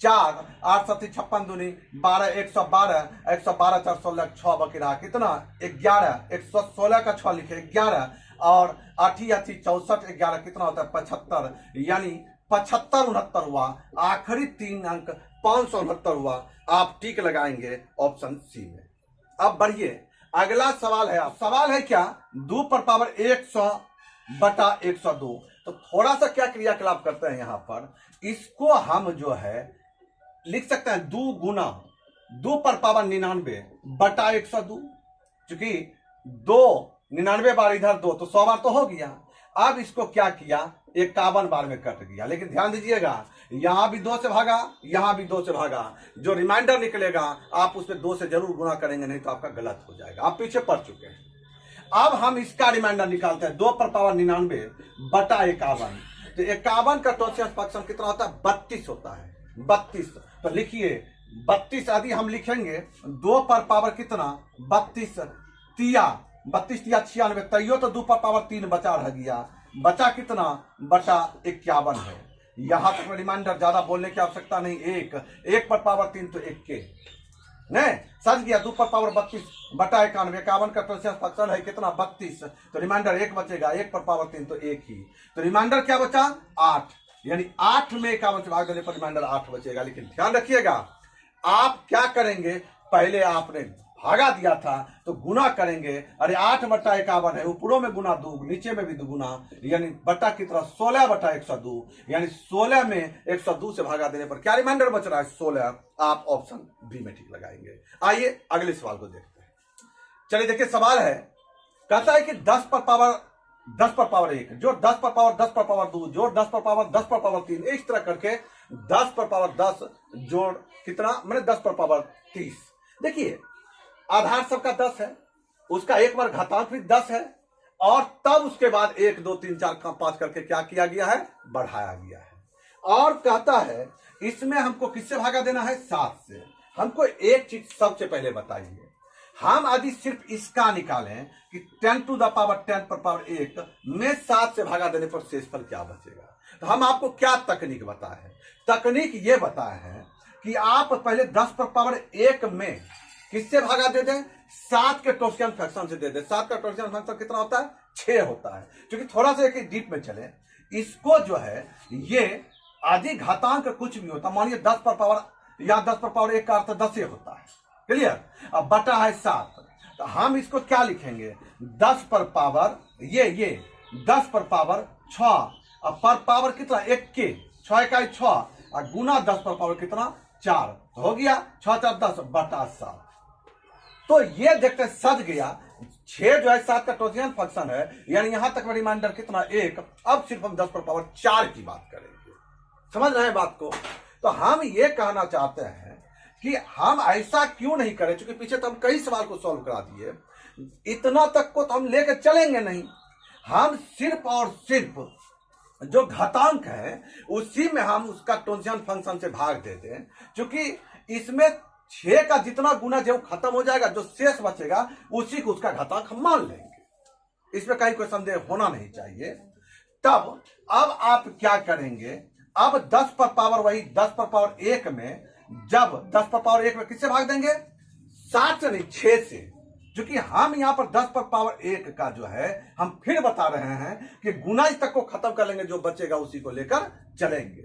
4, 8 7 56 दूनी 12, 112, 112 4 16 6 बकेरा कितना 11, 116 का 6 लिखे 11, और 8 8 64 11 कितना होता है 75, यानी 75 69 हुआ। आखिरी 3 अंक 569 हुआ। आप टिक लगाएंगे ऑप्शन सी में। अब बढ़िए, अगला सवाल है। सवाल है क्या, 2 पर पावर 100 बटा 102। तो थोड़ा सा क्या क्रियाकलाप करते हैं यहाँ पर, इसको हम जो है लिख सकते हैं 2 गुना 2 पर पावर 99 बटा 102, क्योंकि 2 99 बार इधर 2 तो 100 बार तो हो गया। अब इसको क्या किया, 51 बार में कट गया। लेकिन ध्यान दीजिएगा, यहां भी 2 से भागा, यहां भी 2 से भागा, जो रिमाइंडर निकलेगा आप उसमें 2 से जरूर गुना करेंगे, नहीं तो आपका गलत हो जाएगा। आप पीछे पड़ चुके हैं। अब हम इसका रिमाइंडर निकालते हैं, 2 पर पावर 99 बटा 51। तो 51 का टोशियस फंक्शन कितना होता है 32 होता है, 32। तो लिखिए 32 आदि हम लिखेंगे 2 पर पावर कितना 32 तिया 32 तिया 96, तैयो तो 2 पर पावर 3 बचा रह गया, बचा कितना बटा 51 है। यहां तक रिमाइंडर, ज्यादा बोलने की आवश्यकता नहीं। 1 पर पावर 3 तो 1 के नहीं सच गया। 2 पर पावर 32 बटा 91, 51 का टोशियस फंक्शन है कितना 32, तो रिमाइंडर 1 बचेगा। 1 पर पावर 3 तो 1 ही, तो रिमाइंडर क्या बचा 8, यानी 8 में 51 से भाग देने पर रिमाइंडर 8 बचेगा। लेकिन ध्यान रखिएगा, आप क्या करेंगे, पहले आपने भागा दिया था तो गुना करेंगे। अरे 8 बटा 51 है, ऊपरों में गुना 2, नीचे में भी 2 गुना, यानी बटा की तरह 16 बटा 102, यानी 16 में 102 से भागा देने पर क्या रिमाइंडर बच रहा है 16। आप ऑप्शन बी में ठीक लगाएंगे। आइए अगले सवाल को देखते हैं। चलिए देखिए, सवाल है, कहता है कि 10 पर पावर 1 जोड़ 10 पर पावर 10 पर पावर 2 जोड़ 10 पर पावर 10 पर पावर 3, इस तरह करके 10 पर पावर 10 जोड़ कितना, मैंने 10 पर पावर 30। देखिए आधार सबका 10 है, उसका एक बार घातांक भी 10 है, और तब उसके बाद 1 2 3 4 5 करके क्या किया गया है, बढ़ाया गया है। और कहता है इसमें हमको किससे भागा देना है 7 से। हमको एक चीज सबसे पहले बताइए, हम यदि सिर्फ इसका निकालें कि 10 टू द पावर 10 पर पावर 1 में 7 से भागा देने पर शेषफल क्या बचेगा। तो हम आपको क्या तकनीक बताए हैं, तकनीक ये बताए हैं कि आप पहले 10 पर पावर 1 में किससे भागा दे दें, 7 के टोशियन फ्रैक्शन से दे दें। 7 का टोशियन फ्रैक्शन कितना होता है 6 होता है। क्योंकि थोड़ा सा एक डीप में चले, इसको जो है ये आदि घातांक कुछ भी होता, मानिए 10 पर पावर या 10 पर पावर 1 का अर्थ 10 होता है, क्लियर। अब बटा है 7, तो हम इसको क्या लिखेंगे 10 पर पावर ये 10 पर पावर 6, अब पर पावर कितना 1 के 6 का 6, और गुना 10 पर पावर कितना 4, तो हो गया 6 4 10 बटा 7। तो ये देखते सज गया, 6 जो है 7 का टोशियन फंक्शन है, यानी यहां तक रिमाइंडर कितना 1। अब सिर्फ हम 10 पर पावर 4 की बात करेंगे, समझ रहे हैं बात को। तो हम ये कहना चाहते हैं कि हम ऐसा क्यों नहीं करें, क्योंकि पीछे तो हम कई सवाल को सॉल्व करा दिए, इतना तक को तो हम लेकर चलेंगे नहीं। हम सिर्फ और सिर्फ जो घातांक है उसी में हम उसका टोशियन फंक्शन से भाग दे दें, क्योंकि इसमें 6 का जितना गुना जब खत्म हो जाएगा, जो शेष बचेगा उसी को उसका घातांक हम मान लेंगे। इसमें कहीं कोई संदेह होना नहीं चाहिए। तब अब आप क्या करेंगे, अब 10 पर पावर वही 10 पर पावर 1 में, जब 10 पर पावर 1 में किससे भाग देंगे 7 से नहीं 6 से, क्योंकि हम यहां पर 10 पर पावर 1 का जो है हम फिर बता रहे हैं कि गुना तक को खत्म कर लेंगे, जो बचेगा उसी को लेकर चलेंगे।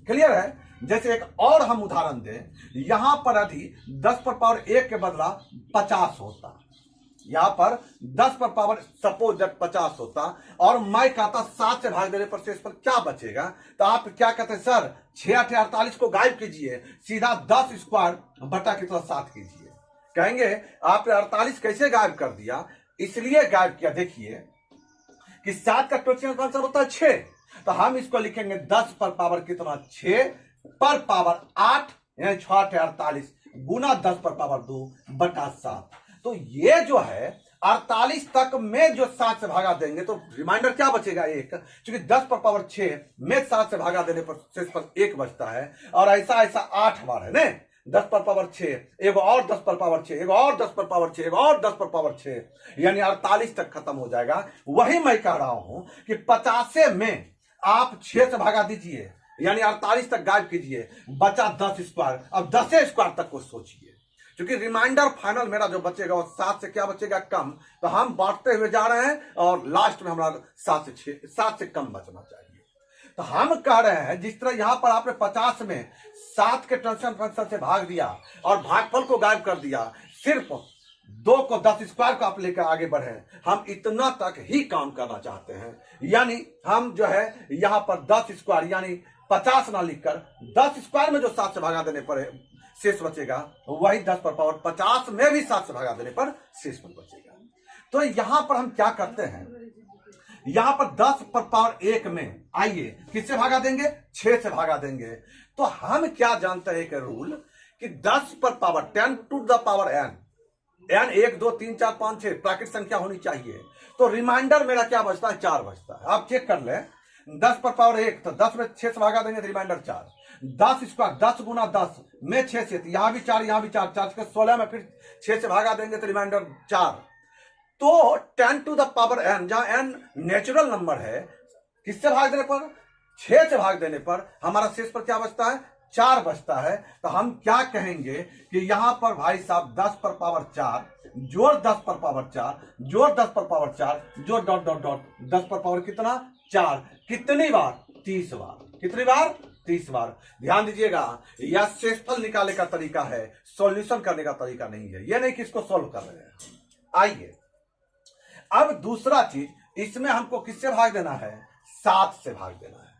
क्लियर है। जैसे एक और हम उदाहरण दें, यहां पर यदि 10 पर पावर 1 के बदला 50 होता, यहां पर 10 पर पावर सपोज जब 50 होता, और मैं कहता 7 से भाग देने पर शेष पर क्या बचेगा, तो आप क्या कहते हैं सर 6 8 48 को गायब कीजिए, सीधा 10 स्क्वायर बटा कितना 7 कीजिए। कहेंगे आपने 48 कैसे गायब कर दिया, इसलिए गायब किया, देखिए कि 7 का टोशियन फंक्शन होता है 6, तो हम इसको लिखेंगे 10 पर पावर कितना 6 पर पावर 8, यानी 6 8 48 गुना 10 पर पावर 2 बटा 7। तो ये जो है 48 तक में जो 7 से भागा देंगे तो रिमाइंडर क्या बचेगा? 1। क्योंकि 10 पर पावर 6 में 7 से भागा देने पर शेष पर 1 बचता है, और ऐसा 8 बार है ना। 10 पर पावर 6, एक और 10 पर पावर 6, एक और 10 पर पावर 6, एक और 10 पर पावर 6, यानी 48 तक खत्म हो जाएगा। वही मैं कह रहा हूं कि 50 में आप 6 से भागा दीजिए, यानी 48 तक गायब कीजिए, बचा 10 स्क्वायर। अब 10 स्क्वायर तक को सोचिए, क्योंकि रिमाइंडर फाइनल मेरा जो बचेगा वो 7 से क्या बचेगा? कम। तो हम बांटते हुए जा रहे हैं और लास्ट में हमारा 7 से कम बचना चाहिए। तो हम कह रहे हैं जिस तरह यहां पर आपने 50 में 7 के ट्रांसफर फंक्शन से भाग दिया और भागफल को गायब कर दिया, सिर्फ 2 को 10 स्क्वायर को आप लेकर आगे बढ़े, हम इतना तक ही काम करना चाहते हैं। यानी हम जो है यहां पर 10 स्क्वायर यानी 50 ना लिखकर 10 स्क्वायर में जो 7 से भागा देने पर शेष बचेगा वही 10 पर पावर 50 में भी 7 से भागा देने पर शेष बचेगा। तो यहां पर हम क्या करते हैं, यहां पर 10 पर पावर 1 में आइए किससे भागा देंगे? 6 से भागा देंगे। तो हम क्या जानते हैं एक रूल कि 10 पर power 10 to the power n 1 2 3 4 5 6 प्राकृतिक संख्या होनी चाहिए। तो रिमाइंडर मेरा क्या बचता है? 4 बचता है। आप चेक कर ले, 10 पर पावर 1 तो 10 में 6 से भागा देंगे तो रिमाइंडर 4। 10 स्क्वायर 10 गुना 10 में 6 से, यहां भी 4 यहां भी 4, 4 के 16 में फिर 6 से भागा देंगे तो रिमाइंडर 4। तो 10 टू द पावर n, जहां n नेचुरल नंबर है, किससे भाग देने पर? 6 से भाग देने पर हमारा शेष पर क्या बचता है? 4 बचता है। तो हम क्या कहेंगे कि यहां पर भाई साहब 10 पर पावर 4 जोड़ 10 पर पावर 4 जोड़ 10 पर पावर 4 जोड़ डॉट डॉट डॉट 10 पर पावर कितना? 4। कितनी बार? 30 बार। कितनी बार? 30 बार। ध्यान दीजिएगा, यह शेषफल निकालने का तरीका है, सॉल्यूशन करने का तरीका नहीं है। यह नहीं कि इसको सॉल्व कर रहे हैं। आइए अब दूसरा चीज, इसमें हमको किससे भाग देना है? 7 से भाग देना है।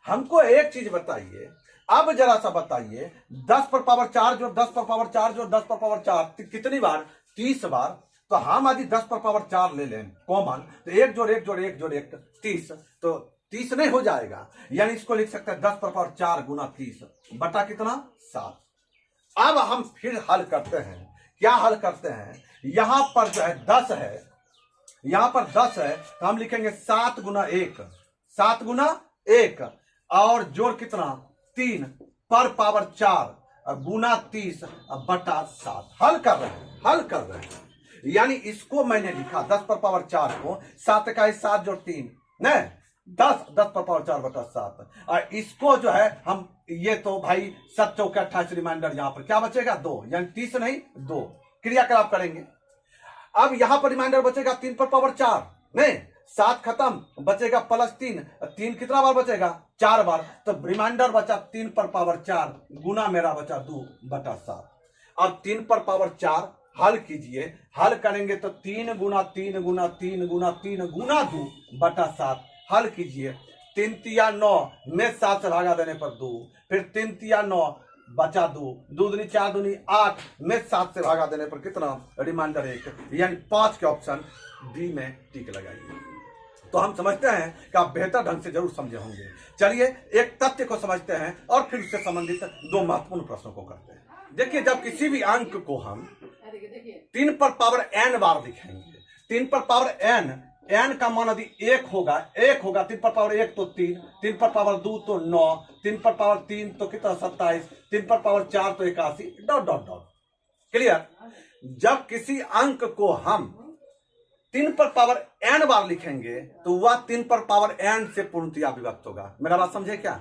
हमको एक चीज बताइए, अब जरा सा बताइए, 10 पर पावर 4 जो 10 पर पावर 4 जो 10 पर पावर 4 कितनी बार? 30 बार। तो हम यदि 10 पर पावर 4 ले लें कॉमन, तो 1 जोड़ 1 जोड़ 1 जोड़ 1 30, तो 30 नहीं हो जाएगा, यानी इसको लिख सकते हैं 10 पर पावर 4 गुना 30 बटा कितना? 7। अब हम फिर हल करते हैं। क्या हल करते हैं? यहां पर जो है 10 है, यहां पर 10 है, तो हम लिखेंगे 7 गुना 1, 7 गुना 1 और जोड़ कितना? 3 पर पावर 4 गुना 30 बटा 7। हल कर रहे हैं, हल कर रहे हैं। यानी इसको मैंने लिखा 10 पर पावर 4 को 7 का 7 जोड़ 3 नहीं 10 पर पावर 4 बटा 7, और इसको जो है हम ये तो भाई 7 चौके 28 रिमाइंडर, यहां पर क्या बचेगा? 2, यानी 30 नहीं 2 क्रियाकलाप करेंगे। अब यहां पर रिमाइंडर बचेगा 3 पर पावर 4 नहीं 7 खत्म, बचेगा प्लस 3, 3 कितना बार बचेगा? 4 बार। तो रिमाइंडर बचा 3 पर पावर 4 गुना मेरा बचा 2 बटा 7। अब 3 पर पावर 4 हल कीजिए, हल करेंगे तो 3 गुना 3 गुना 3 गुना 3 गुना 2 बटा 7। हल कीजिए, 3 तिया 9 में 7 से भागा देने पर 2, फिर 3 तिया 9 बचा 2, 2 दूनी 4 दूनी 8 में 7 से भागा देने पर कितना? रिमाइंडर 1, यानी 5 के ऑप्शन डी में टिक लगाइए। तो हम समझते हैं कि आप बेहतर ढंग से जरूर समझे होंगे। चलिए एक तथ्य को समझते हैं और फिर उससे संबंधित 2 महत्वपूर्ण प्रश्नों को करते हैं। देखिए, जब किसी भी अंक को हम 3 पर पावर n बार लिखेंगे, 3 पर पावर n का मान यदि 1 होगा 3 पर पावर 1 तो 3, 3 पर पावर 2 तो 9, 3 पर पावर 3 तो कितना? 27, 3 पर पावर 4 तो 81 डॉट डॉट डॉट। क्लियर? जब किसी अंक को हम 3 पर पावर n बार लिखेंगे तो वह 3 पर पावर n से पूर्णतया विभक्त होगा। मेरा बात समझे क्या?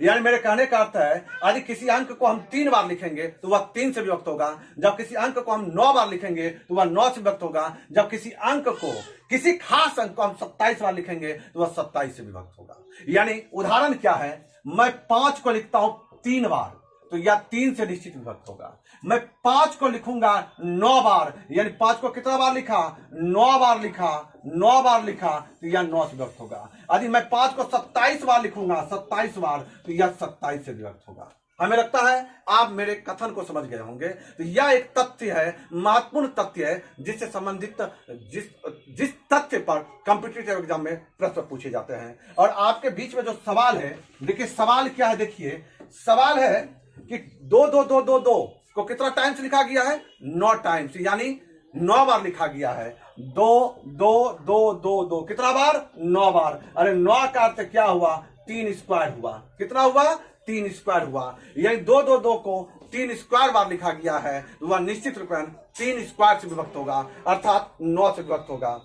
यानी मेरे कहने का अर्थ है, यदि किसी अंक को हम 3 बार लिखेंगे तो वह 3 से विभक्त होगा। जब किसी अंक को हम 9 बार लिखेंगे तो वह 9 से विभक्त होगा। जब किसी अंक को, किसी खास अंक को हम 27 बार लिखेंगे तो वह 27 से विभक्त होगा। यानी उदाहरण क्या है, मैं 5 को लिखता हूं 3 बार तो यह 3 से निश्चित विभक्त होगा। मैं 5 को लिखूंगा 9 बार, यानी 5 को कितना बार लिखा? 9 बार लिखा, 9 बार लिखा तो यह 9 से विभक्त होगा। यदि मैं 5 को 27 बार लिखूंगा 27 बार तो यह 27 से विभक्त होगा। हमें लगता है आप मेरे कथन को समझ गए होंगे। तो यह एक तथ्य है, महत्वपूर्ण तथ्य है, जिससे संबंधित जिस तथ्य पर कॉम्पिटिटिव एग्जाम में प्रश्न पूछे जाते हैं। और आपके बीच में जो सवाल है, देखिए सवाल क्या है, देखिए सवाल है कि 2 2 2 2 2 को कितना टाइम्स लिखा गया है? 9 टाइम्स, यानी 9 बार लिखा गया है। दो दो दो दो दो, कितना बार? 9 बार। अरे 9 का अर्थ क्या हुआ? 3 स्क्वायर हुआ। कितना हुआ? 3 स्क्वायर हुआ। यानी 2 2 2 को 3 स्क्वायर बार लिखा गया है, वह निश्चित रूप में 3 स्क्वायर से विभक्त होगा, अर्थात 9 से विभक्त होगा।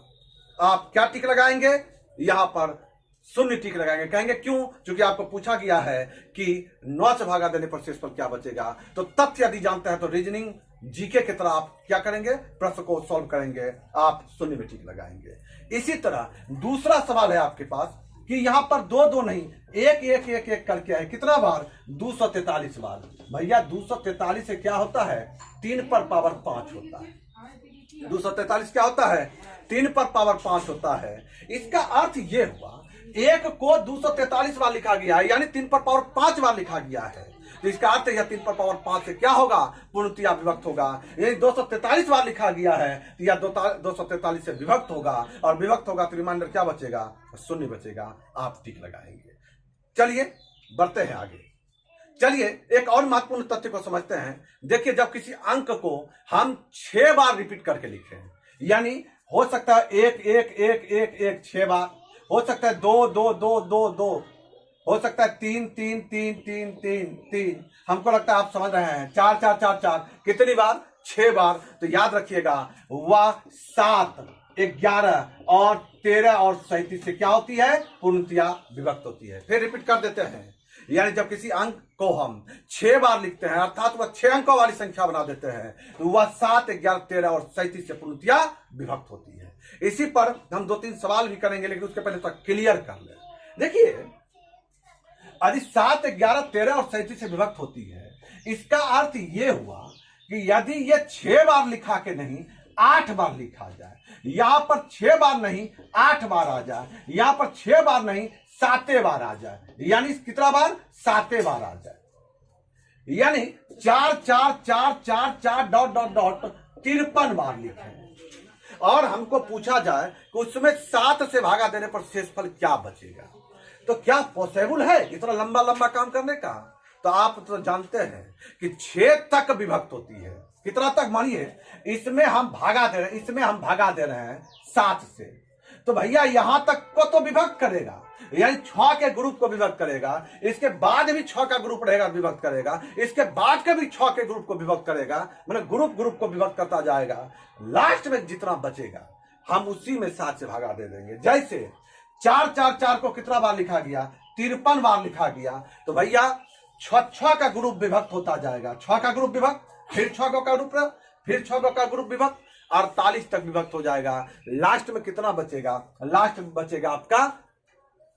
आप क्या टिक लगाएंगे? यहां पर शून्य टिक लगाएंगे। कहेंगे क्यों? क्योंकि आपको पूछा गया है कि 9 से भागा देने पर शेषफल क्या बचेगा। तो तथ्य यदि जानते हैं तो रीजनिंग जीके की तरह आप क्या करेंगे? प्रश्न को सॉल्व करेंगे, आप शून्य में टिक लगाएंगे। इसी तरह दूसरा सवाल है आपके पास कि यहां पर 2 2 नहीं, 1 1 1 1 करके है, कितना बार? 243 बार। भैया 243 से क्या होता है? 3 पर पावर 5 होता है। 243 क्या होता है? 3 पर पावर 5 होता है। इसका अर्थ यह हुआ, 1 को 243 बार लिखा गया है, यानी 3 पर पावर 5 बार लिखा गया है। तो इसका अर्थ यह 3 पर पावर 5 से क्या होगा? पूर्णतया विभक्त होगा। यानी 243 बार लिखा गया है तो यह 243 से विभक्त होगा, और विभक्त होगा तो रिमाइंडर क्या बचेगा? शून्य बचेगा। आप टिक लगाएंगे। चलिए बढ़ते हैं आगे। चलिए एक और महत्वपूर्ण तथ्य को समझते हैं। देखिए, जब किसी अंक को हम 6 बार रिपीट करके लिखें, यानी हो सकता है 1 1 1 1 1 6 बार, हो सकता है 2 2 2 2 2, हो सकता है 3 3 3 3 3 3, हमको लगता है आप समझ रहे हैं, 4 4 4 4, कितनी बार? 6 बार। तो याद रखिएगा, वह 7 11 और 13 और 37 से क्या होती है? पूर्णतया विभक्त होती है। फिर रिपीट कर देते हैं, यानी जब किसी अंक को हम 6 बार लिखते हैं, अर्थात वह 6 अंकों वाली संख्या बना देते हैं, तो वह 7 11 13 और 37 से पूर्णतया विभक्त होती है। इसी पर हम 2-3 सवाल भी करेंगे, लेकिन उसके पहले तो क्लियर कर ले। देखिए, यदि 7 11 13 और 37 से विभक्त होती है, इसका अर्थ यह हुआ कि यदि यह 6 बार लिखा के नहीं 8 बार लिखा जाए, यहां पर 6 बार नहीं 8 बार आ जाए, यहां पर 6 बार नहीं 7 बार आ जाए, यानी कितना बार? 7 बार आ जाए, यानी 4 4 4 4 4 डॉट डॉट डॉट 53 बार लिखे, और हमको पूछा जाए कि उसमें 7 से भागा देने पर शेषफल क्या बचेगा। तो क्या पॉसिबल है इतना लंबा लंबा काम करने का? तो आप तो जानते हैं कि 6 तक विभक्त होती है। कितना तक? मानिए इसमें हम भागा दे रहे हैं, इसमें हम भागा दे रहे हैं 7 से, तो भैया यहां तक को तो विभक्त करेगा, यानी 6 के ग्रुप को विभक्त करेगा, इसके बाद भी 6 का ग्रुप रहेगा, विभक्त करेगा, इसके बाद के भी 6 के ग्रुप को विभक्त करेगा, मतलब ग्रुप ग्रुप को विभक्त करता जाएगा। लास्ट में जितना बचेगा हम उसी में 7 से भागा दे देंगे। जैसे 4 4 4 को कितना बार लिखा गया? 53 बार लिखा गया। तो भैया 6 का ग्रुप विभक्त होता जाएगा, 6 का ग्रुप विभक्त, फिर 6 का ग्रुप, फिर 6 का ग्रुप विभक्त, 48 तक विभक्त हो जाएगा। लास्ट में कितना बचेगा? लास्ट में बचेगा आपका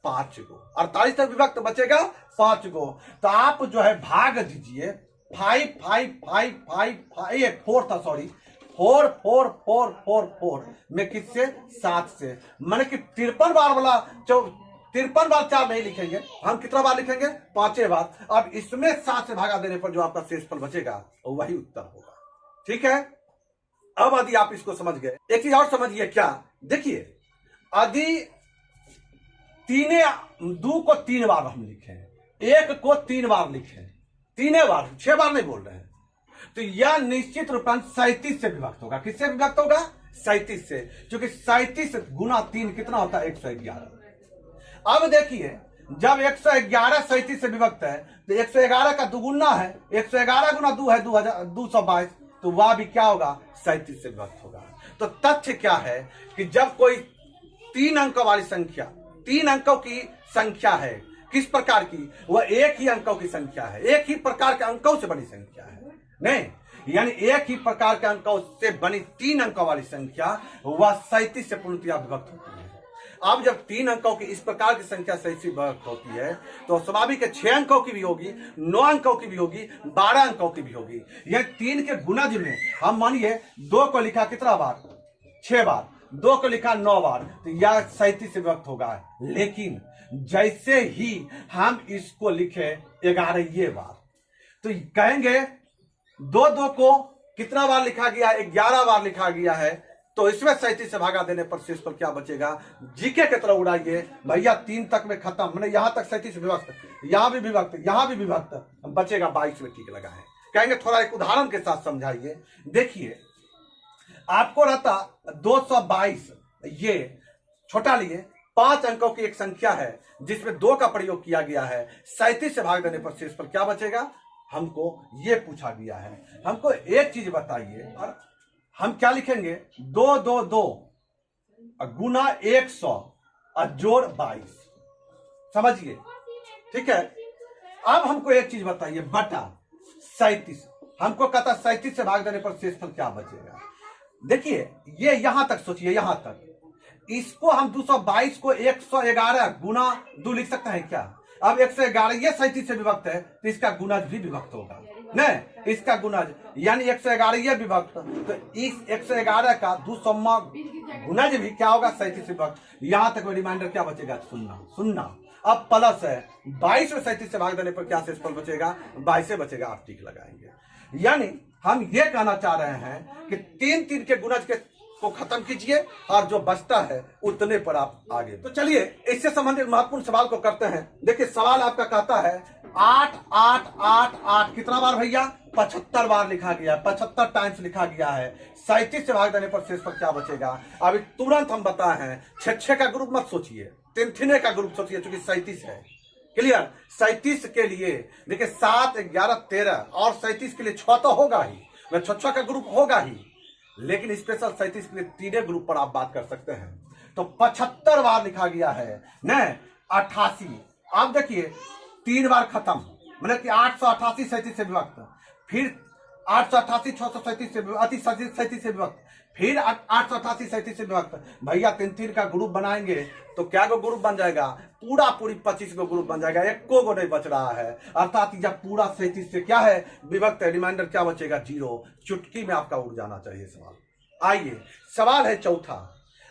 5 गो। 48 तक विभक्त बचेगा 5 गो। तो आप जो है भाग दीजिए 5 5 5 5 5 4 था, सॉरी 4 4 4 4 4 में किससे? 7 से। मैंने कि 53 बार वाला 53 बार 4 नहीं लिखेंगे, हम कितना बार लिखेंगे? 5 बार। अब इसमें 7 से भागा देने पर जो आपका शेषफल बचेगा वही उत्तर होगा। ठीक है, अब यदि आप इसको समझ गए, एक चीज और समझिए। क्या? देखिए, यदि 2 को 3 बार हम लिखें, 1 को 3 बार लिखें, 3 बार, 6 बार नहीं बोल रहे हैं, तो यह निश्चित रूप से 37 से विभक्त होगा। किससे विभक्त होगा? 37 से, क्योंकि 37 गुना 3 कितना होता है? 111। अब देखिए, जब 111 37 से विभक्त है तो 111 का दुगुना है, 111 गुना 2 है 222, तो वह भी क्या होगा? 37 से विभक्त होगा। तो तथ्य क्या है कि जब कोई 3 अंकों वाली संख्या, 3 अंकों की संख्या है, किस प्रकार की? वह एक ही अंकों की संख्या है, एक ही प्रकार के अंकों से बनी संख्या है, नहीं, यानी एक ही प्रकार के अंकों से बनी 3 अंकों वाली संख्या, वह 37 से पूर्णतया विभक्त होती है। अब जब 3 अंकों की इस प्रकार की संख्या 37 से विभक्त होती है, तो स्वाभाविक है 6 अंकों की भी होगी, 9 अंकों की भी होगी, 12 अंकों की भी होगी। यह 3 के गुणज में हम मानिए 2 को लिखा कितना बार? 6 बार, 2 को लिखा 9 बार, तो यह 37 से विभक्त होगा। लेकिन जैसे ही हम इसको लिखे 11 बार, तो कहेंगे 2 2 को कितना बार लिखा गया? 11 बार लिखा गया है, तो इसमें 37 से भागा देने पर शेषफल क्या बचेगा? जीके की तरह उड़ाइए भैया, 3 तक में खत्म, मैंने यहां तक 37 विभक्त, यहां भी विभक्त, यहां भी विभक्त, बचेगा 22 में टिक लगा है। कहेंगे थोड़ा एक उदाहरण के साथ समझाइए। देखिए, आपको रहता 222। ये छोटा लिए 5 अंकों की एक संख्या है जिसमें 2 का प्रयोग किया गया है। 37 से भाग देने पर शेषफल क्या बचेगा, हमको ये पूछा गया है। हमको एक चीज बताइए, और हम क्या लिखेंगे, 222 गुना 100 और जोड़ 22, समझिए, ठीक है। अब हमको एक चीज बताइए, बटा 37, हमको कहता 37 से भाग देने पर शेषफल क्या बचेगा। देखिए ये यहां तक सोचिए, यहां तक, इसको हम 222 को 111 गुना 2 लिख सकते हैं क्या। अब 111 ये 37 से विभक्त है तो इसका गुणज भी विभक्त होगा, नहीं इसका गुणज यानी 111 ये विभक्त, तो इस 111 का 200 गुणज भी क्या होगा, 37 से विभक्त। यहां तक रिमाइंडर क्या बचेगा, सुनना। अब प्लस है 22 में 37 से भाग देने पर क्या शेषफल बचेगा, 22 से बचेगा, आप टिक लगाएंगे। यानी हम ये कहना चाह रहे हैं कि 3 के गुणज के को खत्म कीजिए और जो बचता है उतने पर आप आगे। तो चलिए इससे संबंधित महत्वपूर्ण सवाल को करते हैं। देखिए सवाल आपका कहता है 8 8 8 8 कितना बार भैया, 75 बार लिखा गया है, 75 टाइम्स लिखा गया है। 37 से भाग देने पर शेषफल क्या बचेगा। अभी तुरंत हम बताए हैं, 6 का ग्रुप मत सोचिए, 3 का ग्रुप सोचिए, क्योंकि 37 है। क्लियर, 37 के लिए देखिए 7 11 13 और 37 के लिए 6 तो होगा ही, 6 का ग्रुप होगा ही, लेकिन स्पेशल 37 के लिए 3 ग्रुप पर आप बात कर सकते हैं। तो 75 बार लिखा गया है न, 88। आप देखिए 3 बार खत्म, मतलब कि 888 37 से विभक्त, फिर 888 637 से 37 से विभक्त, फिर 888 37 से विभक्त। भैया 3 का ग्रुप बनाएंगे तो क्या गो ग्रुप बन जाएगा, पूरी 25 को ग्रुप बन जाएगा, 1 को नहीं बच रहा है। अर्थात जब पूरा 37 से क्या है विभक्त है, रिमाइंडर क्या बचेगा, 0। चुटकी में आपका उड़ जाना चाहिए सवाल। आइए सवाल है चौथा।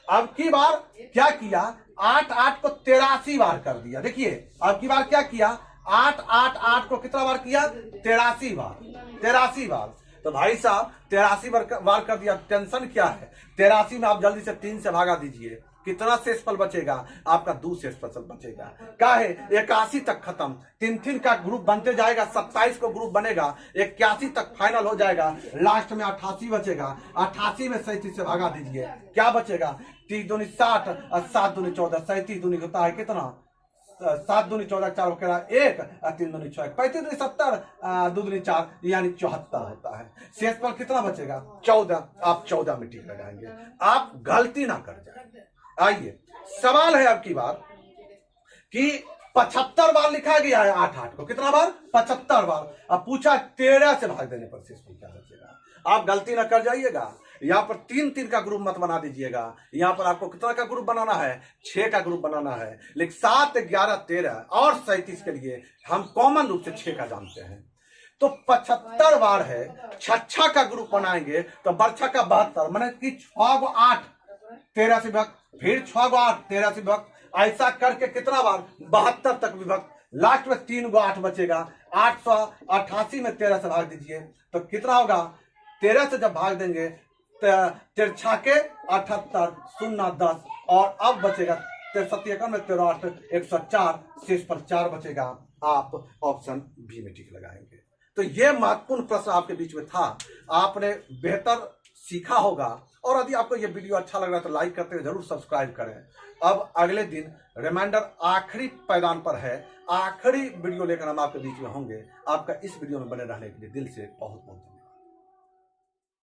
अब की बार क्या किया, 8 8 को 83 बार कर दिया। देखिए अब की बार क्या किया, 8 8 8 को कितना बार किया, 83 बार, 83 बार। तो भाई साहब 83 बार कर दिया, टेंशन क्या है। 83 में आप जल्दी से 3 से भागा दीजिए, कितना शेषफल बचेगा, आपका 2 शेषफल बचेगा। क्या है 81 तक खत्म, 3 का ग्रुप बनते जाएगा, 27 को ग्रुप बनेगा, 81 तक फाइनल हो जाएगा, लास्ट में 88 बचेगा। 88 में 37 से भागा दीजिए, क्या बचेगा, 3 दूनी 60 और 7 दूनी 14, 37 दूनी होता है कितना, 7 दूनी 14, 4 बकेरा 1 और 3 दूनी 6, 35 दूनी 70, 2 दूनी 4 यानी 74 होता है। शेषफल कितना बचेगा, 14। आप 14 में टिक लगाएंगे, आप गलती ना कर जाए। आइए सवाल है अब की बार कि 75 बार लिखा गया है 8 8 को, कितना बार, 75 बार। अब पूछा 13 से भाग देने पर शेषफल क्या बचेगा। आप गलती ना कर जाइएगा, यहाँ पर 3 का ग्रुप मत बना दीजिएगा। यहाँ पर आपको कितना का ग्रुप बनाना है, 6 का ग्रुप बनाना है। लेकिन 7 11 13 और 37 के लिए हम कॉमन रूप से 6 का जानते हैं। तो 75 बार है, 6 का ग्रुप बनाएंगे तो बरछा का 72, मैंने कि 6 को 8 13 से विभक्त, फिर 6 को 8 13 से विभक्त, ऐसा करके कितना बार, 72 तक विभक्त। लास्ट में 3 को 8 बचेगा, 888 में 13 से भाग दीजिए तो कितना होगा, 13 से जब भाग देंगे 13 के 78 0 10, और अब बचेगा 73 में 13 8 104, शेष पर 4 बचेगा। आप ऑप्शन बी में टिक लगाएंगे। तो ये महत्वपूर्ण प्रश्न आपके बीच में था, आपने बेहतर सीखा होगा। और यदि आपको ये वीडियो अच्छा लग रहा है तो लाइक करते हुए जरूर सब्सक्राइब करें। अब अगले दिन रिमाइंडर आखिरी पायदान पर है, आखिरी वीडियो लेकर हम आपके बीच में होंगे। आपका इस वीडियो में बने रहने के लिए दिल से बहुत बहुत